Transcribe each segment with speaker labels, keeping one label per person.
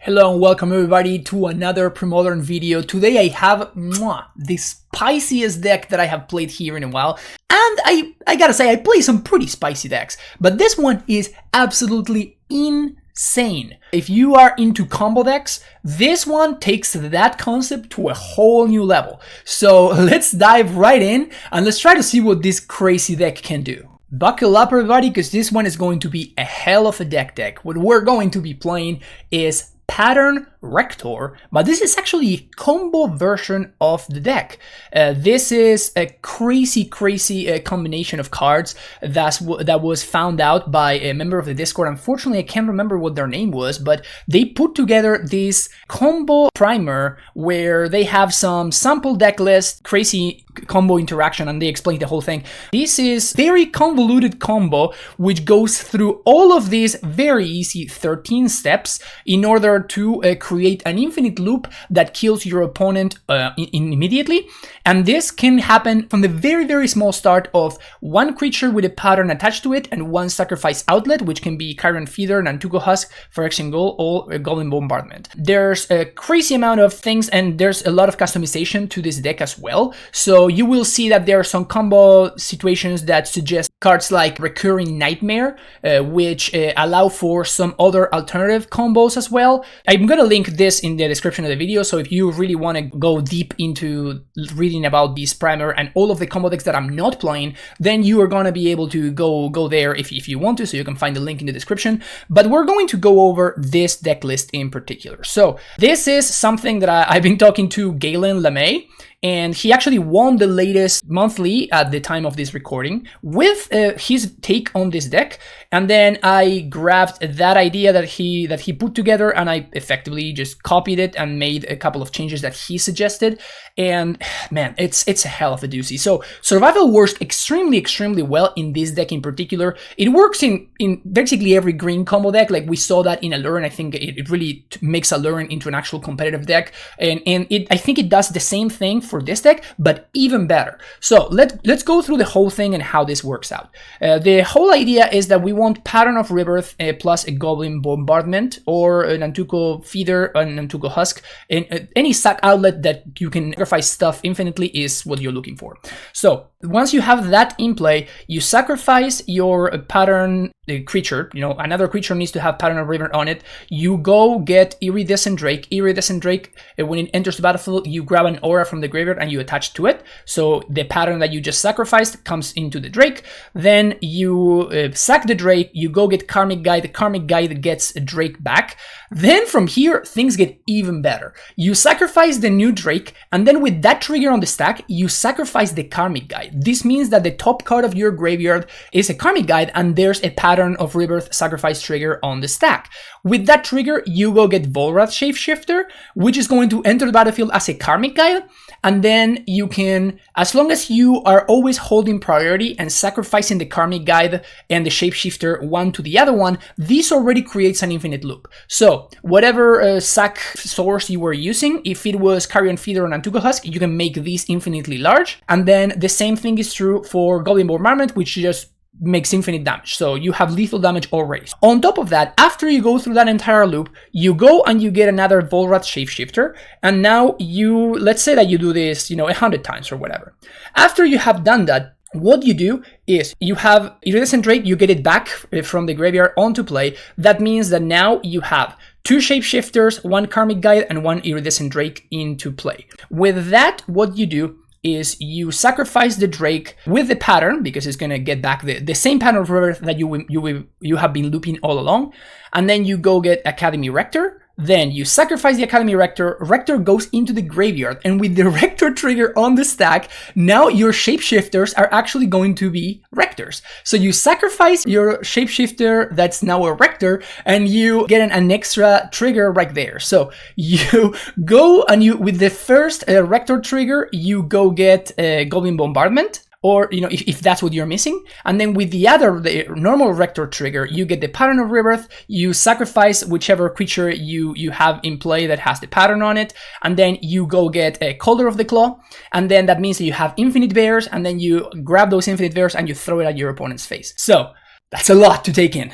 Speaker 1: Hello and welcome everybody to another Premodern video. Today I have the spiciest deck that I have played here in a while. And I gotta say, I play some pretty spicy decks, but this one is absolutely insane. If you are into combo decks, this one takes that concept to a whole new level. So let's dive right in and let's try to see what this crazy deck can do. Buckle up everybody, because this one is going to be a hell of a deck. What we're going to be playing is Pattern Rector, but this is actually a combo version of the deck. This is a crazy combination of cards that was found out by a member of the Discord. Unfortunately, I can't remember what their name was, but they put together this combo primer where they have some sample deck list, crazy combo interaction, and they explain the whole thing. This is very convoluted combo which goes through all of these very easy 13 steps in order to create an infinite loop that kills your opponent immediately. And this can happen from the very small start of one creature with a pattern attached to it and one sacrifice outlet, which can be Carrion Feeder, Nantuko Husk, Phyrexian Goal, or Goblin Bombardment. There's a crazy amount of things and there's a lot of customization to this deck as well. So you will see that there are some combo situations that suggest cards like Recurring Nightmare, which allow for some other alternative combos as well. I'm gonna link this in the description of the video, so if you really want to go deep into reading about this primer and all of the combo decks that I'm not playing, then you are gonna be able to go there if you want to, so you can find the link in the description. But we're going to go over this deck list in particular. So this is something that I've been talking to Galen LeMay, and he actually won the latest monthly at the time of this recording with his take on this deck. And then I grabbed that idea that he put together and I effectively just copied it and made a couple of changes that he suggested. And man, it's a hell of a doozy. So Survival works extremely well in this deck in particular. It works in basically every green combo deck. Like we saw that in Allure. I think it really makes Allure into an actual competitive deck. And I think it does the same thing for this deck, but even better. So let's go through the whole thing and how this works out. The whole idea is that we want Pattern of Rebirth plus a Goblin Bombardment or a Nantuko Feeder, a Nantuko Husk, and any sack outlet that you can sacrifice stuff infinitely is what you're looking for. So once you have that in play, you sacrifice your pattern creature. You know, another creature needs to have Pattern of Rebirth on it. You go get Iridescent Drake. Iridescent Drake, when it enters the battlefield, you grab an aura from the graveyard and you attach to it. So the pattern that you just sacrificed comes into the Drake. Then you sack the Drake, you go get Karmic Guide. The Karmic Guide gets a Drake back. Then from here, things get even better. You sacrifice the new Drake, and then with that trigger on the stack, you sacrifice the Karmic Guide. This means that the top card of your graveyard is a Karmic Guide, and there's a Pattern of Rebirth sacrifice trigger on the stack. With that trigger, you go get Volrath Shapeshifter, which is going to enter the battlefield as a Karmic Guide, and then you can, as long as you are always holding priority and sacrificing the Karmic Guide and the Shapeshifter one to the other one, this already creates an infinite loop. So whatever sack source you were using, if it was Carrion Feeder or Nantuko Husk, you can make these infinitely large. And then the same thing is true for Goblin Bombardment, which just makes infinite damage. So you have lethal damage already. On top of that, after you go through that entire loop, you go and you get another Volrath Shapeshifter. And now let's say that you do this, 100 times or whatever. After you have done that, what you do is you have Iridescent Drake, you get it back from the graveyard onto play. That means that now you have 2 Shapeshifters, 1 Karmic Guide, and 1 Iridescent Drake into play. With that, what you do is you sacrifice the Drake with the pattern, because it's going to get back the same Pattern of Rebirth that you have been looping all along. And then you go get Academy Rector. Then you sacrifice the Academy Rector. Rector goes into the graveyard, and with the Rector trigger on the stack, now your Shapeshifters are actually going to be Rectors. So you sacrifice your Shapeshifter that's now a Rector, and you get an extra trigger right there. So you go and with the first Rector trigger, you go get Goblin Bombardment. Or, if that's what you're missing. And then with the normal Rector trigger, you get the Pattern of Rebirth, you sacrifice whichever creature you have in play that has the pattern on it, and then you go get a Color of the Claw, and then that means that you have infinite bears, and then you grab those infinite bears and you throw it at your opponent's face. So That's a lot to take in.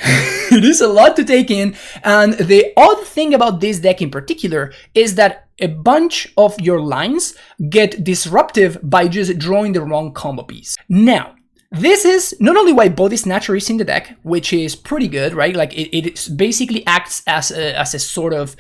Speaker 1: It is a lot to take in. And the odd thing about this deck in particular is that a bunch of your lines get disruptive by just drawing the wrong combo piece. Now, this is not only why Body Snatcher is in the deck, which is pretty good, right? Like it basically acts as a sort of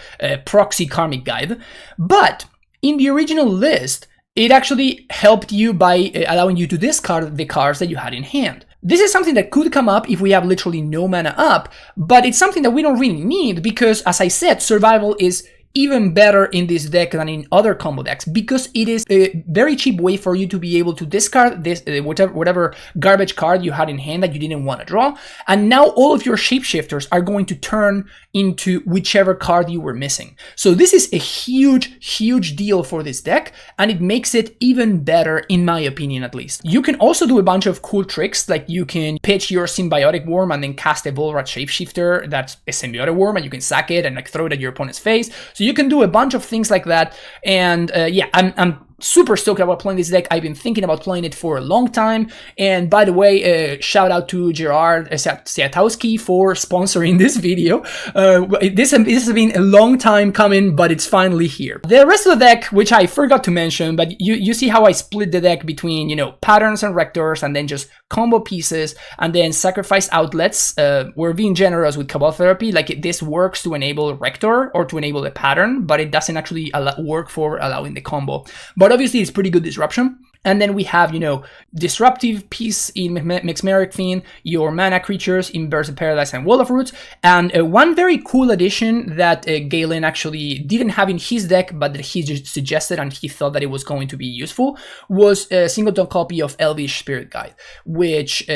Speaker 1: proxy karmic guide, but in the original list, it actually helped you by allowing you to discard the cards that you had in hand. This is something that could come up if we have literally no mana up, but it's something that we don't really need because, as I said, survival is even better in this deck than in other combo decks because it is a very cheap way for you to be able to discard this whatever garbage card you had in hand that you didn't want to draw, and now all of your shapeshifters are going to turn into whichever card you were missing. So this is a huge deal for this deck, and it makes it even better in my opinion, at least. You can also do a bunch of cool tricks, like you can pitch your symbiotic worm and then cast a Volrat shapeshifter that's a symbiotic worm, and you can sack it and like throw it at your opponent's face. So you can do a bunch of things like that, and yeah, I'm super stoked about playing this deck. I've been thinking about playing it for a long time, and by the way, shout out to Gerard Siatowski for sponsoring this video. This has been a long time coming, but it's finally here. The rest of the deck, which I forgot to mention, but you see how I split the deck between, you know, patterns and rectors, and then just combo pieces, and then sacrifice outlets. We're being generous with Cabal Therapy. Like, this works to enable rector or to enable a pattern, but it doesn't actually work for allowing the combo. But obviously it's pretty good disruption. And then we have, you know, disruptive piece in Mexmeric Fiend, your mana creatures in Birds of Paradise and Wall of Roots, and one very cool addition that Galen actually didn't have in his deck, but that he just suggested and he thought that it was going to be useful, was a singleton copy of Elvish Spirit Guide, which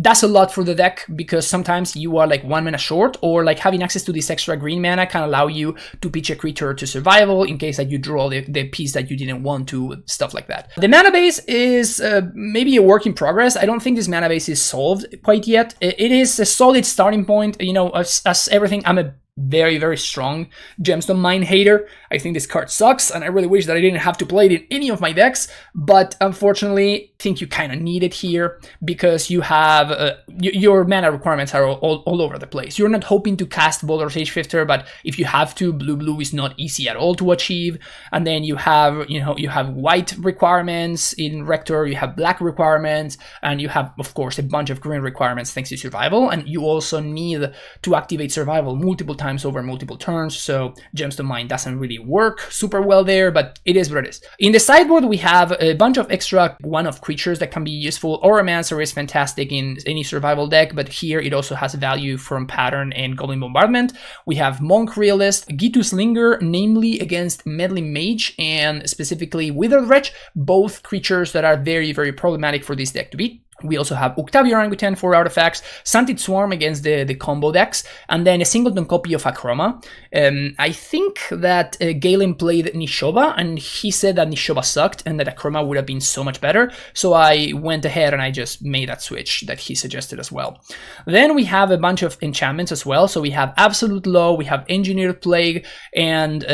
Speaker 1: does a lot for the deck because sometimes you are like 1 mana short, or like having access to this extra green mana can allow you to pitch a creature to survival in case that you draw the piece that you didn't want to, stuff like that. The mana base is maybe a work in progress. I don't think this mana base is solved quite yet. It is a solid starting point. You know, as everything, I'm a very strong Gemstone Mine hater. I think this card sucks, and I really wish that I didn't have to play it in any of my decks, but unfortunately, I think you kind of need it here because you have your mana requirements are all over the place. You're not hoping to cast Boulder Shapeshifter, but if you have to, blue is not easy at all to achieve. And then you have, you know, you have white requirements in Rector, you have black requirements, and you have, of course, a bunch of green requirements thanks to survival. And you also need to activate survival multiple times over multiple turns, so Gemstone Mine doesn't really work super well there, but it is what it is. In the sideboard, we have a bunch of extra one-off creatures that can be useful. Auramancer is fantastic in any survival deck, but here it also has value from Pattern and Goblin Bombardment. We have Monk Realist, Gitu's Linger, namely against Meddling Mage and specifically Withered Wretch, both creatures that are very problematic for this deck to beat. We also have Octavia Orangutan for artifacts, Stunted Swarm against the combo decks, and then a singleton copy of Akroma. I think that Galen played Nishoba, and he said that Nishoba sucked and that Akroma would have been so much better, so I went ahead and I just made that switch that he suggested as well. Then we have a bunch of enchantments as well, so we have Absolute Law, we have Engineered Plague, and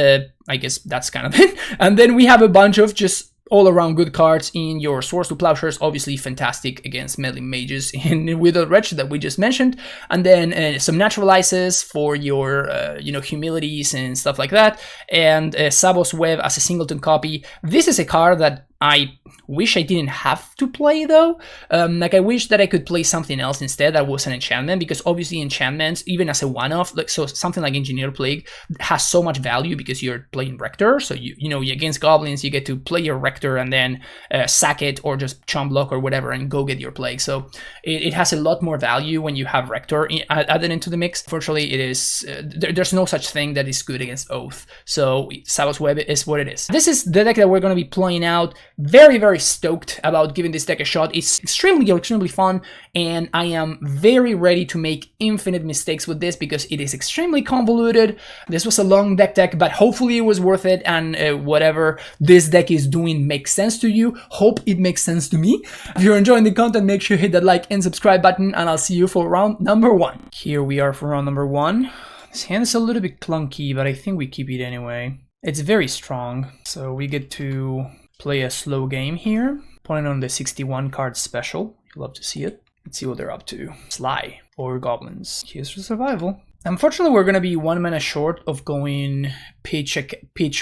Speaker 1: I guess that's kind of it. And then we have a bunch of just all-around good cards in your Swords to Plowshares, obviously fantastic against Meddling Mages in Withered Wretch that we just mentioned, and then some Naturalizes for your, you know, Humilities and stuff like that, and Sabos Web as a singleton copy. This is a card that I wish I didn't have to play though. Like, I wish that I could play something else instead that was an enchantment, because obviously enchantments, even as a one-off, like, so something like Engineer Plague has so much value because you're playing Rector. So you know, against goblins, you get to play your Rector and then sack it or just chump block or whatever and go get your Plague. So it has a lot more value when you have Rector added into the mix. Fortunately, it is there's no such thing that is good against Oath. So Sabos Web is what it is. This is the deck that we're going to be playing out. Very stoked about giving this deck a shot. It's extremely fun, and I am very ready to make infinite mistakes with this because it is extremely convoluted. This was a long deck, but hopefully it was worth it, and whatever this deck is doing makes sense to you. Hope it makes sense to me. If you're enjoying the content, make sure you hit that like and subscribe button, and I'll see you for round number 1. Here we are for round number 1. This hand is a little bit clunky, but I think we keep it anyway. It's very strong, so we get to play a slow game here. Playing on the 61 card special. You love to see it. Let's see what they're up to. Sly or goblins. Here's for survival. Unfortunately, we're going to be 1 mana short of going pitch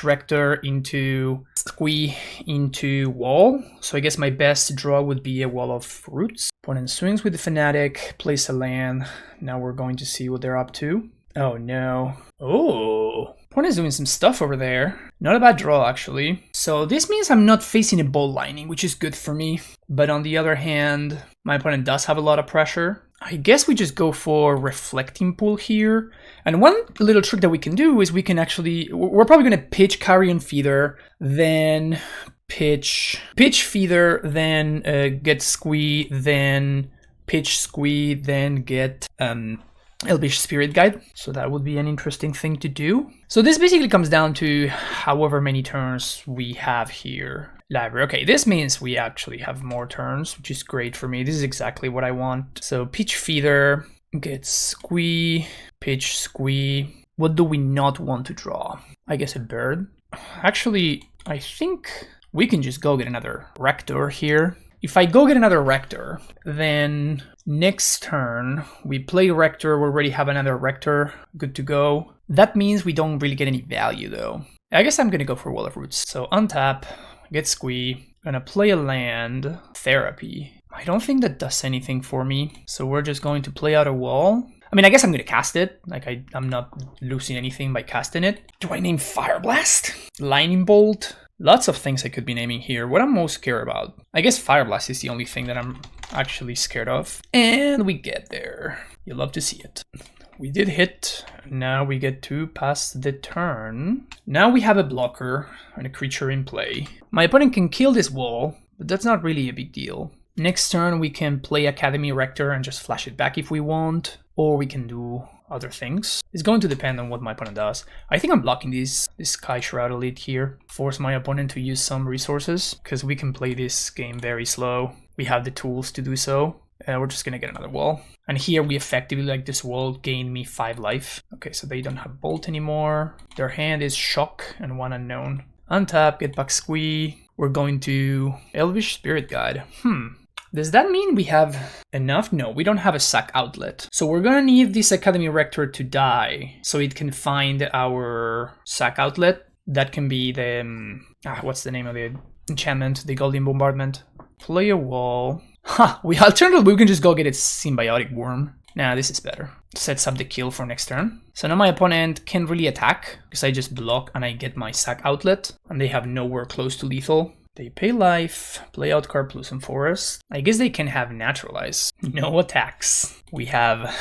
Speaker 1: rector into squee into wall. So I guess my best draw would be a wall of roots. Opponent swings with the fanatic, place a land. Now we're going to see what they're up to. Oh no. Oh. Opponent's doing some stuff over there. Not a bad draw, actually. So this means I'm not facing a bolt lightning, which is good for me. But on the other hand, my opponent does have a lot of pressure. I guess we just go for reflecting pool here. And one little trick that we can do is we can actually, we're probably going to pitch Carrion Feeder, then pitch Feeder, then get Squee, then pitch Squee, then get Elvish Spirit Guide. So that would be an interesting thing to do. So this basically comes down to however many turns we have here. Library. Okay, this means we actually have more turns, which is great for me. This is exactly what I want. So pitch Feeder, get Squee, pitch Squee. What do we not want to draw? I guess a bird. Actually, I think we can just go get another Rector here. If I go get another Rector, then next turn we play Rector, we already have another Rector, good to go. That means we don't really get any value though. I guess I'm gonna go for Wall of Roots. So untap, get Squee, gonna play a land, Therapy. I don't think that does anything for me, so we're just going to play out a wall. I mean, I guess I'm gonna cast it, like I'm not losing anything by casting it. Do I name Fire Blast? Lightning Bolt? Lots of things I could be naming here. What I'm most scared about? I guess Fire Blast is the only thing that I'm actually scared of. And we get there. You love to see it. We did hit. Now we get to pass the turn. Now we have a blocker and a creature in play. My opponent can kill this wall, but that's not really a big deal. Next turn we can play Academy Rector and just flash it back if we want. Or we can do other things. It's going to depend on what my opponent does. I think I'm blocking this Sky Shroud Elite here. Force my opponent to use some resources, because we can play this game very slow. We have the tools to do so. We're just gonna get another wall. And here we effectively, like this wall, gain me 5 life. Okay, so they don't have Bolt anymore. Their hand is Shock and 1 unknown. Untap, get back Squee. We're going to Elvish Spirit Guide. Does that mean we have enough? No, we don't have a sack outlet. So we're gonna need this Academy Rector to die so it can find our sack outlet. That can be the, what's the name of the enchantment? The Golden Bombardment. Play a wall. Alternatively, we can just go get its Symbiotic Worm. Nah, this is better. Sets up the kill for next turn. So now my opponent can't really attack because I just block and I get my sack outlet and they have nowhere close to lethal. They pay life, play out Carplucent Forest. I guess they can have Naturalize. No attacks. We have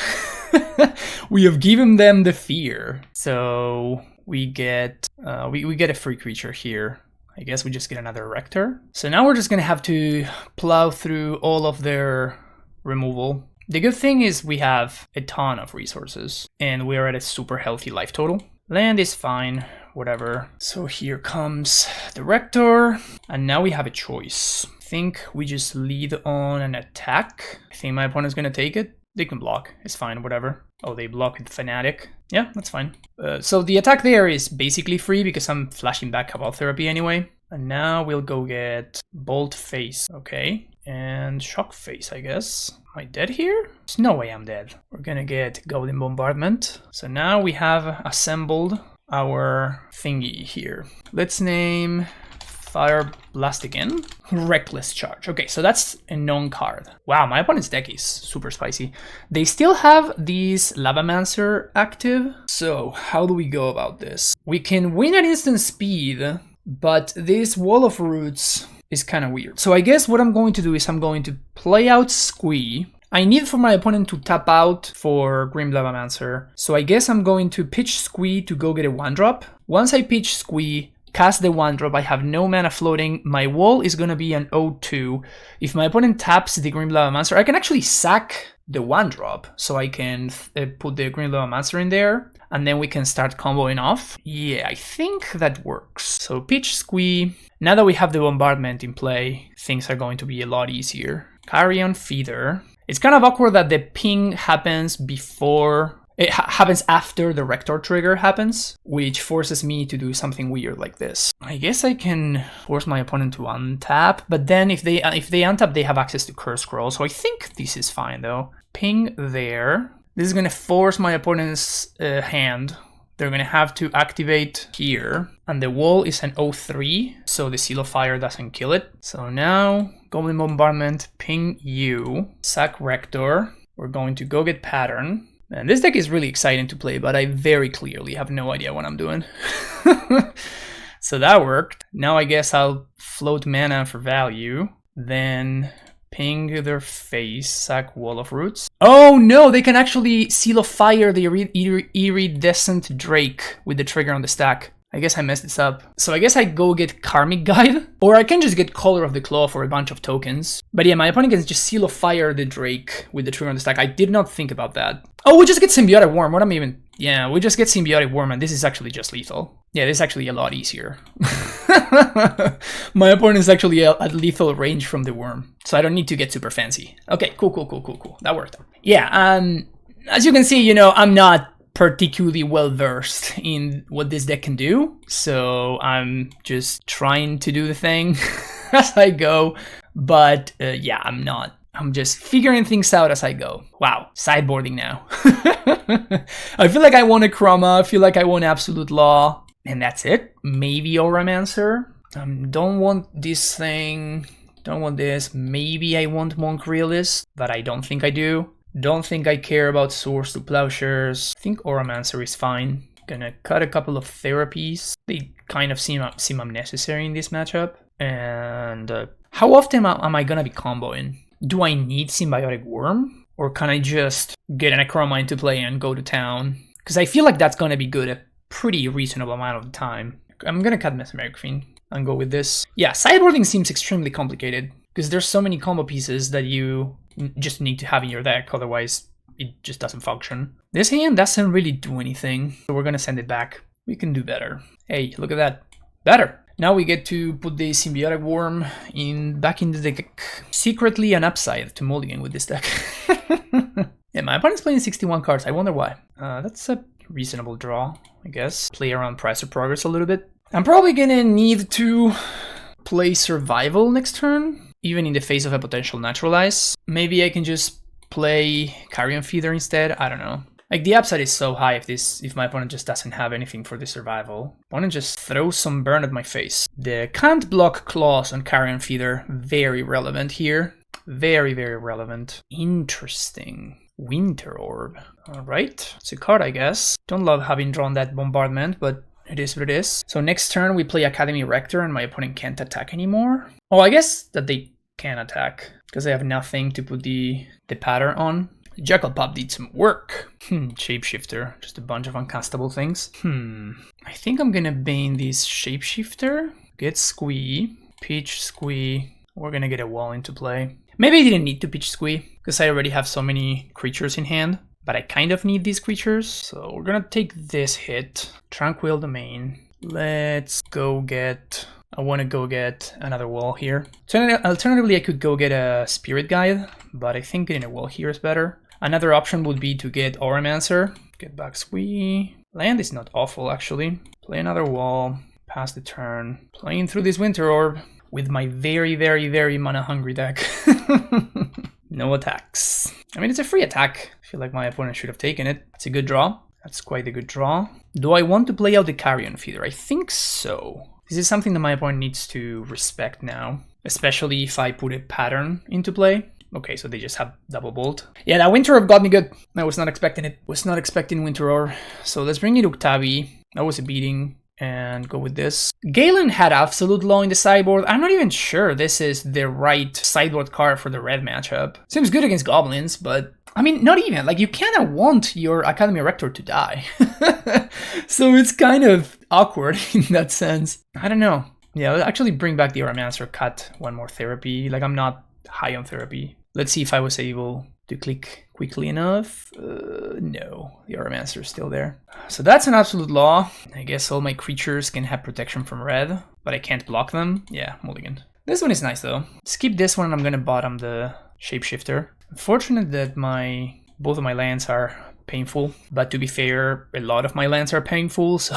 Speaker 1: we have given them the fear. So we get we get a free creature here. I guess we just get another Rector. So now we're just gonna have to plow through all of their removal. The good thing is we have a ton of resources and we are at a super healthy life total. Land is fine, whatever. So here comes the Rector, and now we have a choice. I think we just lead on an attack. I think my opponent's gonna take it. They can block, it's fine, whatever. Oh, they block with Fanatic. Yeah, that's fine. So the attack there is basically free because I'm flashing back Cabal Therapy anyway. And now we'll go get Bolt Face, okay. And Shock Face, I guess. Am I dead here? There's no way I'm dead. We're gonna get Goblin Bombardment. So now we have assembled our thingy here. Let's name Fire Blast again. Reckless Charge. Okay, so that's a known card. Wow, my opponent's deck is super spicy. They still have these Lavamancer active. So how do we go about this? We can win at instant speed, but this Wall of Roots is kind of weird. So I guess what I'm going to do is I'm going to play out Squee. I need for my opponent to tap out for Grim Lavamancer. So I guess I'm going to pitch Squee to go get a 1-drop. Once I pitch Squee, cast the 1-drop, I have no mana floating. My wall is going to be an 0-2. If my opponent taps the Grim Lavamancer, I can actually sack the 1-drop. So I can put the Grim Lavamancer in there. And then we can start comboing off. Yeah, I think that works. So pitch Squee. Now that we have the bombardment in play, things are going to be a lot easier. Carrion Feeder. It's kind of awkward that the ping happens before, happens after the Rector trigger happens, which forces me to do something weird like this. I guess I can force my opponent to untap, but then if they untap, they have access to Curse Scroll. So I think this is fine though. Ping there. This is gonna force my opponent's hand. They're gonna have to activate here, and the wall is an 0-3, so the Seal of Fire doesn't kill it. So now, Goblin Bombardment, ping you, sack Rector. We're going to go get Pattern. And this deck is really exciting to play, but I very clearly have no idea what I'm doing. So that worked. Now I guess I'll float mana for value, then ping their face, sack Wall of Roots. Oh no, they can actually Seal of Fire the Iridescent Drake with the trigger on the stack. I guess I messed this up. So I guess I go get Karmic Guide, or I can just get Color of the Claw for a bunch of tokens. But yeah, my opponent can just Seal of Fire the Drake with the trigger on the stack. I did not think about that. Oh, we just get Symbiotic Worm. What am I even... Yeah, we just get Symbiotic Worm, and this is actually just lethal. Yeah, this is actually a lot easier. My opponent is actually at lethal range from the worm, so I don't need to get super fancy. Okay, cool. That worked. Yeah, as you can see, you know, I'm not particularly well versed in what this deck can do, so I'm just trying to do the thing as I go. But yeah, I'm just figuring things out as I go. Wow, sideboarding now. I feel like I want a Chroma, I feel like I want Absolute Law, and that's it. Maybe Auramancer. Don't want this thing, don't want this. Maybe I want Monk Realist, but I don't think I do. Don't think I care about Swords to Plowshares. I think Auramancer is fine. Gonna cut a couple of therapies. They kind of seem unnecessary in this matchup. And how often am I gonna be comboing? Do I need Symbiotic Worm? Or can I just get an Necroma into play and go to town? Because I feel like that's gonna be good a pretty reasonable amount of the time. I'm gonna cut Mesmeric Fiend and go with this. Yeah, sideboarding seems extremely complicated because there's so many combo pieces that you just need to have in your deck, otherwise it just doesn't function. This hand doesn't really do anything, so we're gonna send it back. We can do better. Hey, look at that. Better! Now we get to put the Symbiotic Worm back in the deck. Secretly an upside to mulligan with this deck. Yeah, my opponent's playing 61 cards, I wonder why. That's a reasonable draw, I guess. Play around Price of Progress a little bit. I'm probably gonna need to play Survival next turn, even in the face of a potential Naturalize. Maybe I can just play Carrion Feeder instead, I don't know. Like, the upside is so high if my opponent just doesn't have anything for the Survival. Opponent just throws some burn at my face. The can't block claws on Carrion Feeder, very relevant here. Very, very relevant. Interesting. Winter Orb. Alright, it's a card, I guess. Don't love having drawn that Bombardment, but it is what it is. So next turn we play Academy Rector and my opponent can't attack anymore. Oh, I guess that they can attack because they have nothing to put the pattern on. Jackal Pup did some work. Shapeshifter, just a bunch of uncastable things. I think I'm gonna bane this Shapeshifter, get Squee, pitch Squee. We're gonna get a wall into play. Maybe I didn't need to pitch Squee because I already have so many creatures in hand, but I kind of need these creatures. So we're gonna take this hit, Tranquil Domain. Let's go get... I want to go get another wall here. Alternatively, I could go get a Spirit Guide, but I think getting a wall here is better. Another option would be to get Auramancer. Get back Squee. Land is not awful, actually. Play another wall. Pass the turn. Playing through this Winter Orb with my very, very, very mana-hungry deck. No attacks. I mean, it's a free attack. I feel like my opponent should have taken it. It's a good draw. That's quite a good draw. Do I want to play out the Carrion Feeder? I think so. This is something that my opponent needs to respect now, especially if I put a pattern into play. Okay, so they just have double bolt. Yeah, that Winter Orb got me good. I was not expecting it. Was not expecting Winter Orb. So let's bring in Uktabi. That was a beating. And go with this. Galen had Absolute Law in the sideboard. I'm not even sure this is the right sideboard card for the red matchup. Seems good against goblins, but I mean, not even. Like, you kind of want your Academy Rector to die. So it's kind of awkward in that sense. I don't know. Yeah, I'll actually bring back the Auramancer, cut one more therapy. Like, I'm not high on therapy. Let's see if I was able to click quickly enough. No, the Auramancer is still there. So that's an Absolute Law. I guess all my creatures can have protection from red, but I can't block them. Yeah, mulligan. This one is nice though. Skip this one and I'm gonna bottom the Shapeshifter. Unfortunate that both of my lands are painful, but to be fair, a lot of my lands are painful, so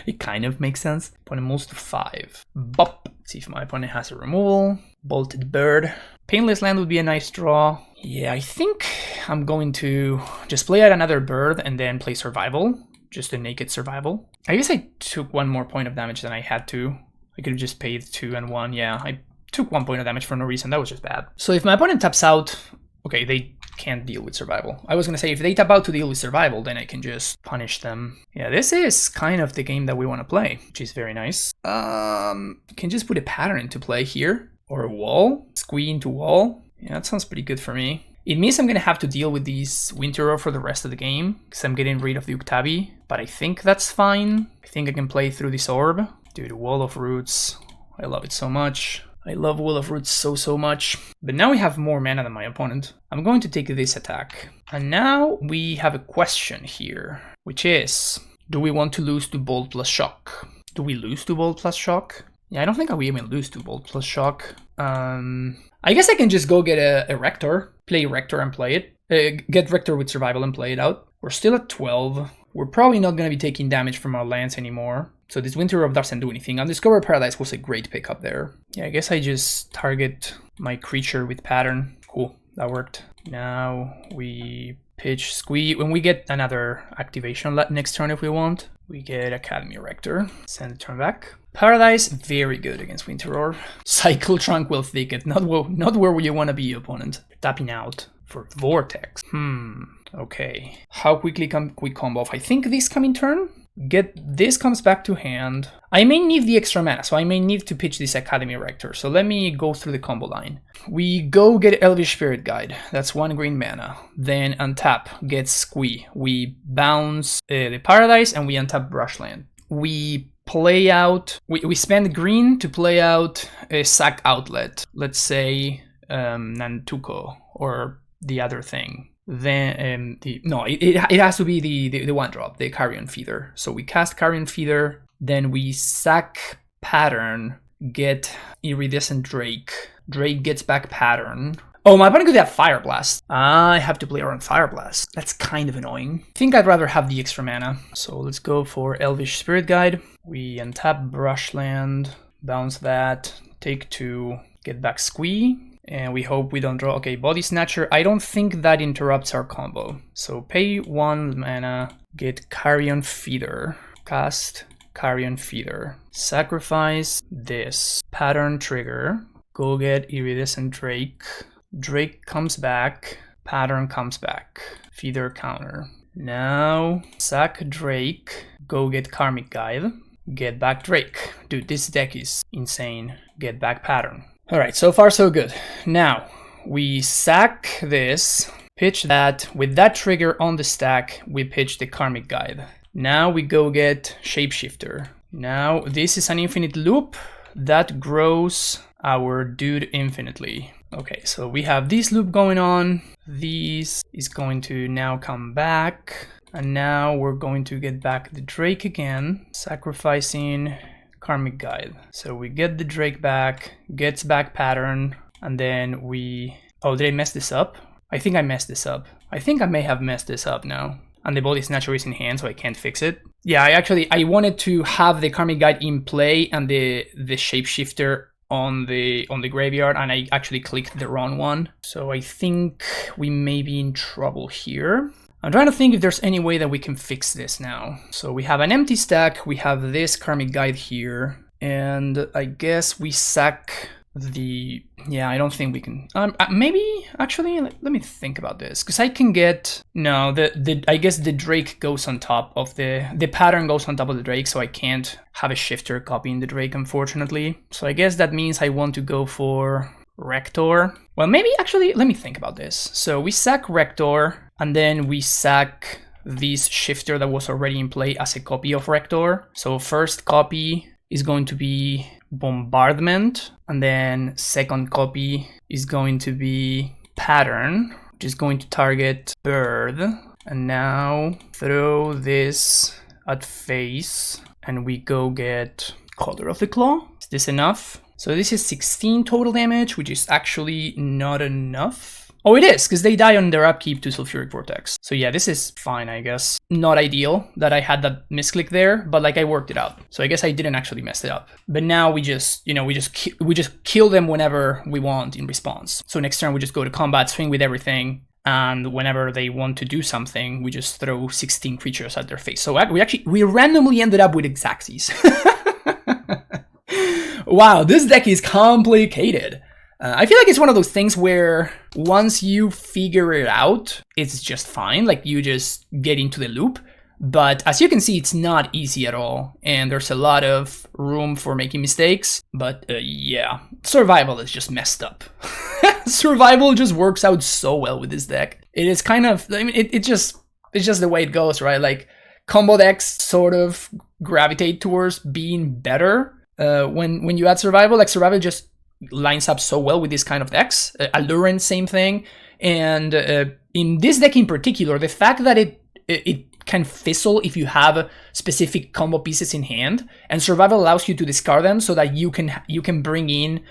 Speaker 1: It kind of makes sense. Opponent moves to 5. Bop. Let's see if my opponent has a removal. Bolted Bird. Painless Land would be a nice draw. Yeah, I think I'm going to just play out another bird and then play Survival. Just a naked Survival. I guess I took 1 more point of damage than I had to. I could have just paid 2 and 1. Yeah, I took 1 point of damage for no reason. That was just bad. So if my opponent taps out, okay, they can't deal with Survival. I was gonna say if they tap out to deal with Survival, then I can just punish them. Yeah, this is kind of the game that we want to play, which is very nice. Can just put a pattern into play here, or a wall, squee into wall. Yeah, that sounds pretty good for me. It means I'm gonna have to deal with these Winter Orb for the rest of the game, because I'm getting rid of the Uktabi, but I think that's fine. I think I can play through this orb. Dude, Wall of Roots, I love it so much. I love Wall of Roots so much. But now we have more mana than my opponent. I'm going to take this attack. And now we have a question here, which is, do we want to lose to Bolt plus Shock? Do we lose to Bolt plus Shock? Yeah, I don't think we even lose to Bolt plus Shock. I guess I can just go get a Rector, play Rector and play it. Get Rector with Survival and play it out. We're still at 12. We're probably not going to be taking damage from our lands anymore. So this Winter Orb doesn't do anything. Undiscovered Paradise was a great pickup there. Yeah, I guess I just target my creature with Pattern. Cool, that worked. Now we pitch Squee. When we get another activation next turn if we want, we get Academy Rector. Send the turn back. Paradise, very good against Winter Orb. Cycle Tranquil Thicket, not where you want to be, opponent. Tapping out for Vortex. Okay. How quickly can we combo off? I think this coming turn. This comes back to hand. I may need the extra mana, so I may need to pitch this Academy Rector. So let me go through the combo line. We go get Elvish Spirit Guide. That's 1 green mana. Then untap, get Squee. We bounce the Paradise and we untap Brushland. We play out. We spend green to play out a sack outlet. Let's say Nantuko or the other thing. Then it has to be the 1-drop, the Carrion Feeder. So we cast Carrion Feeder, then we sack Pattern, get Iridescent Drake. Drake gets back Pattern. Oh, my opponent could have Fire Blast. I have to play around Fire Blast. That's kind of annoying. I think I'd rather have the extra mana. So let's go for Elvish Spirit Guide. We untap Brushland, bounce that, take 2, get back Squee. And we hope we don't draw. Okay, Body Snatcher. I don't think that interrupts our combo. So pay 1 mana, get Carrion Feeder, cast Carrion Feeder, sacrifice this, Pattern trigger, go get Iridescent Drake. Drake comes back, Pattern comes back, Feeder counter. Now sack Drake, go get Karmic Guide, get back Drake. Dude, this deck is insane. Get back Pattern. Alright, so far so good. Now, we sack this, pitch that. With that trigger on the stack, we pitch the Karmic Guide. Now we go get Shapeshifter. Now, this is an infinite loop that grows our dude infinitely. Okay, so we have this loop going on. This is going to now come back. And now we're going to get back the Drake again, sacrificing Karmic Guide. So we get the Drake back, gets back Pattern, and then we... Oh, did I mess this up? I think I messed this up. I think I may have messed this up now. And the Body Snatcher is in hand, so I can't fix it. Yeah, I wanted to have the Karmic Guide in play and the Shapeshifter on the graveyard, and I actually clicked the wrong one. So I think we may be in trouble here. I'm trying to think if there's any way that we can fix this now. So we have an empty stack, we have this Karmic Guide here, and I guess we sack the... Yeah, I don't think we can... maybe, actually, let me think about this, because I can get... No, I guess the Drake goes on top of the Pattern goes on top of the Drake, so I can't have a shifter copying the Drake, unfortunately. So I guess that means I want to go for Rector. Well, maybe, actually, let me think about this. So we sack Rector, and then we sack this shifter that was already in play as a copy of Rector. So first copy is going to be Bombardment, and then second copy is going to be Pattern, which is going to target Bird. And now throw this at face, and we go get Color of the Claw. Is this enough? So this is 16 total damage, which is actually not enough. Oh, it is, because they die on their upkeep to Sulfuric Vortex. So yeah, this is fine, I guess. Not ideal that I had that misclick there, but like I worked it out. So I guess I didn't actually mess it up. But now we just, you know, we just kill them whenever we want in response. So next turn we just go to combat, swing with everything, and whenever they want to do something, we just throw 16 creatures at their face. So we randomly ended up with Xaxes. Wow, this deck is complicated. I feel like it's one of those things where once you figure it out, it's just fine. Like you just get into the loop. But as you can see, it's not easy at all. And there's a lot of room for making mistakes. But yeah, survival is just messed up. Survival just works out so well with this deck. It is kind of, I mean, it's just the way it goes, right? Like combo decks sort of gravitate towards being better when you add survival. Like survival just lines up so well with this kind of decks. Allurant, same thing. And in this deck in particular, the fact that it can fizzle if you have specific combo pieces in hand, and survival allows you to discard them so that you can bring in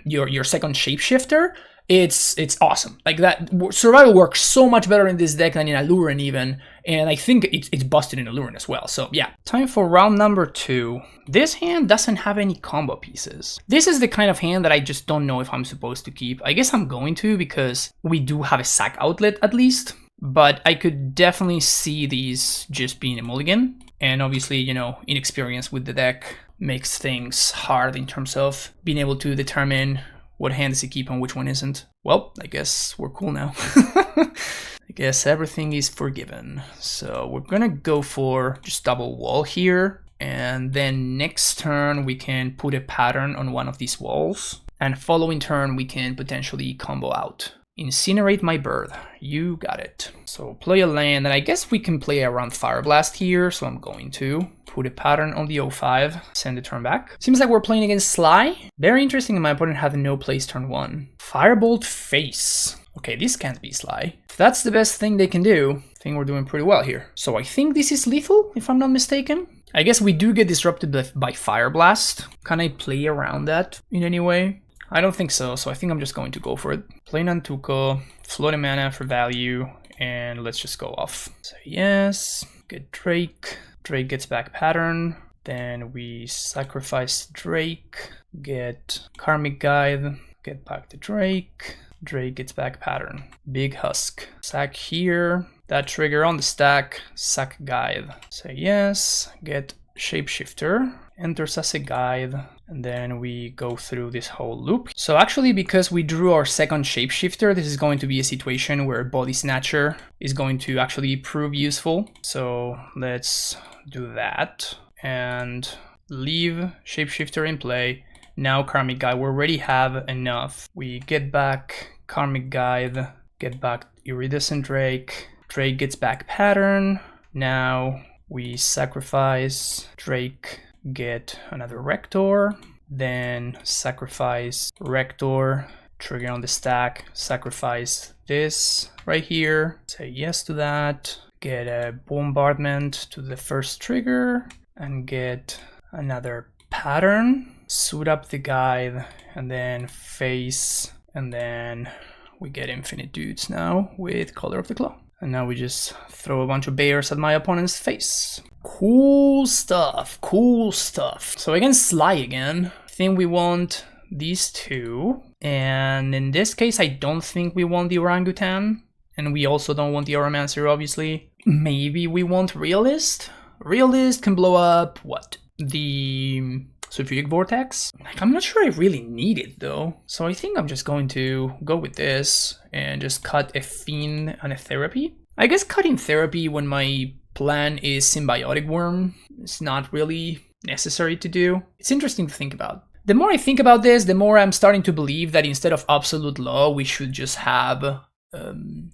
Speaker 1: your second shapeshifter. It's awesome. Like that, survival works so much better in this deck than in Allurant even, and I think it's busted in Allurant as well. So yeah, time for round number 2. This hand doesn't have any combo pieces. This is the kind of hand that I just don't know if I'm supposed to keep. I guess I'm going to, because we do have a sack outlet at least, but I could definitely see these just being a mulligan. And obviously, you know, inexperience with the deck makes things hard in terms of being able to determine what hands to keep and which one isn't. Well, I guess we're cool now. I guess everything is forgiven. So we're gonna go for just double wall here. And then next turn we can put a pattern on one of these walls. And following turn we can potentially combo out. Incinerate my bird. You got it. So play a land, and I guess we can play around Fire Blast here, so I'm going to put a pattern on the 0-5, send the turn back. Seems like we're playing against Sly. Very interesting, and my opponent had no place turn 1. Firebolt Face. Okay, this can't be Sly. If that's the best thing they can do, I think we're doing pretty well here. So I think this is lethal, if I'm not mistaken. I guess we do get disrupted by Fire Blast. Can I play around that in any way? I don't think so, so I think I'm just going to go for it. Play Nantuko, float a mana for value, and let's just go off. So yes, get Drake. Drake gets back pattern. Then we sacrifice Drake, get Karmic Guide, get back to Drake. Drake gets back pattern. Big Husk. Sack here. That trigger on the stack. Sack Guide. Say yes, get Shapeshifter. Enters as a guide, and then we go through this whole loop. So actually, because we drew our second Shapeshifter, this is going to be a situation where Body Snatcher is going to actually prove useful. So let's do that and leave Shapeshifter in play. Now Karmic Guide, we already have enough. We get back Karmic Guide, get back Iridescent Drake. Drake gets back pattern. Now we sacrifice Drake, get another Rector, then sacrifice Rector, trigger on the stack, sacrifice this right here, say yes to that, get a Bombardment to the first trigger, and get another pattern, suit up the guide, and then face, and then we get Infinite Dudes now with Color of the Claw. And now we just throw a bunch of bears at my opponent's face. Cool stuff, cool stuff. So against Sly again, I think we want these two. And in this case, I don't think we want the Orangutan. And we also don't want the Oromancer, obviously. Maybe we want Realist? Realist can blow up, what? The Sulfuric Vortex? Like, I'm not sure I really need it though. So I think I'm just going to go with this and just cut a Fiend and a Therapy. I guess cutting Therapy when my plan is Symbiotic Worm is not really necessary to do. It's interesting to think about. The more I think about this, the more I'm starting to believe that instead of Absolute Law, we should just have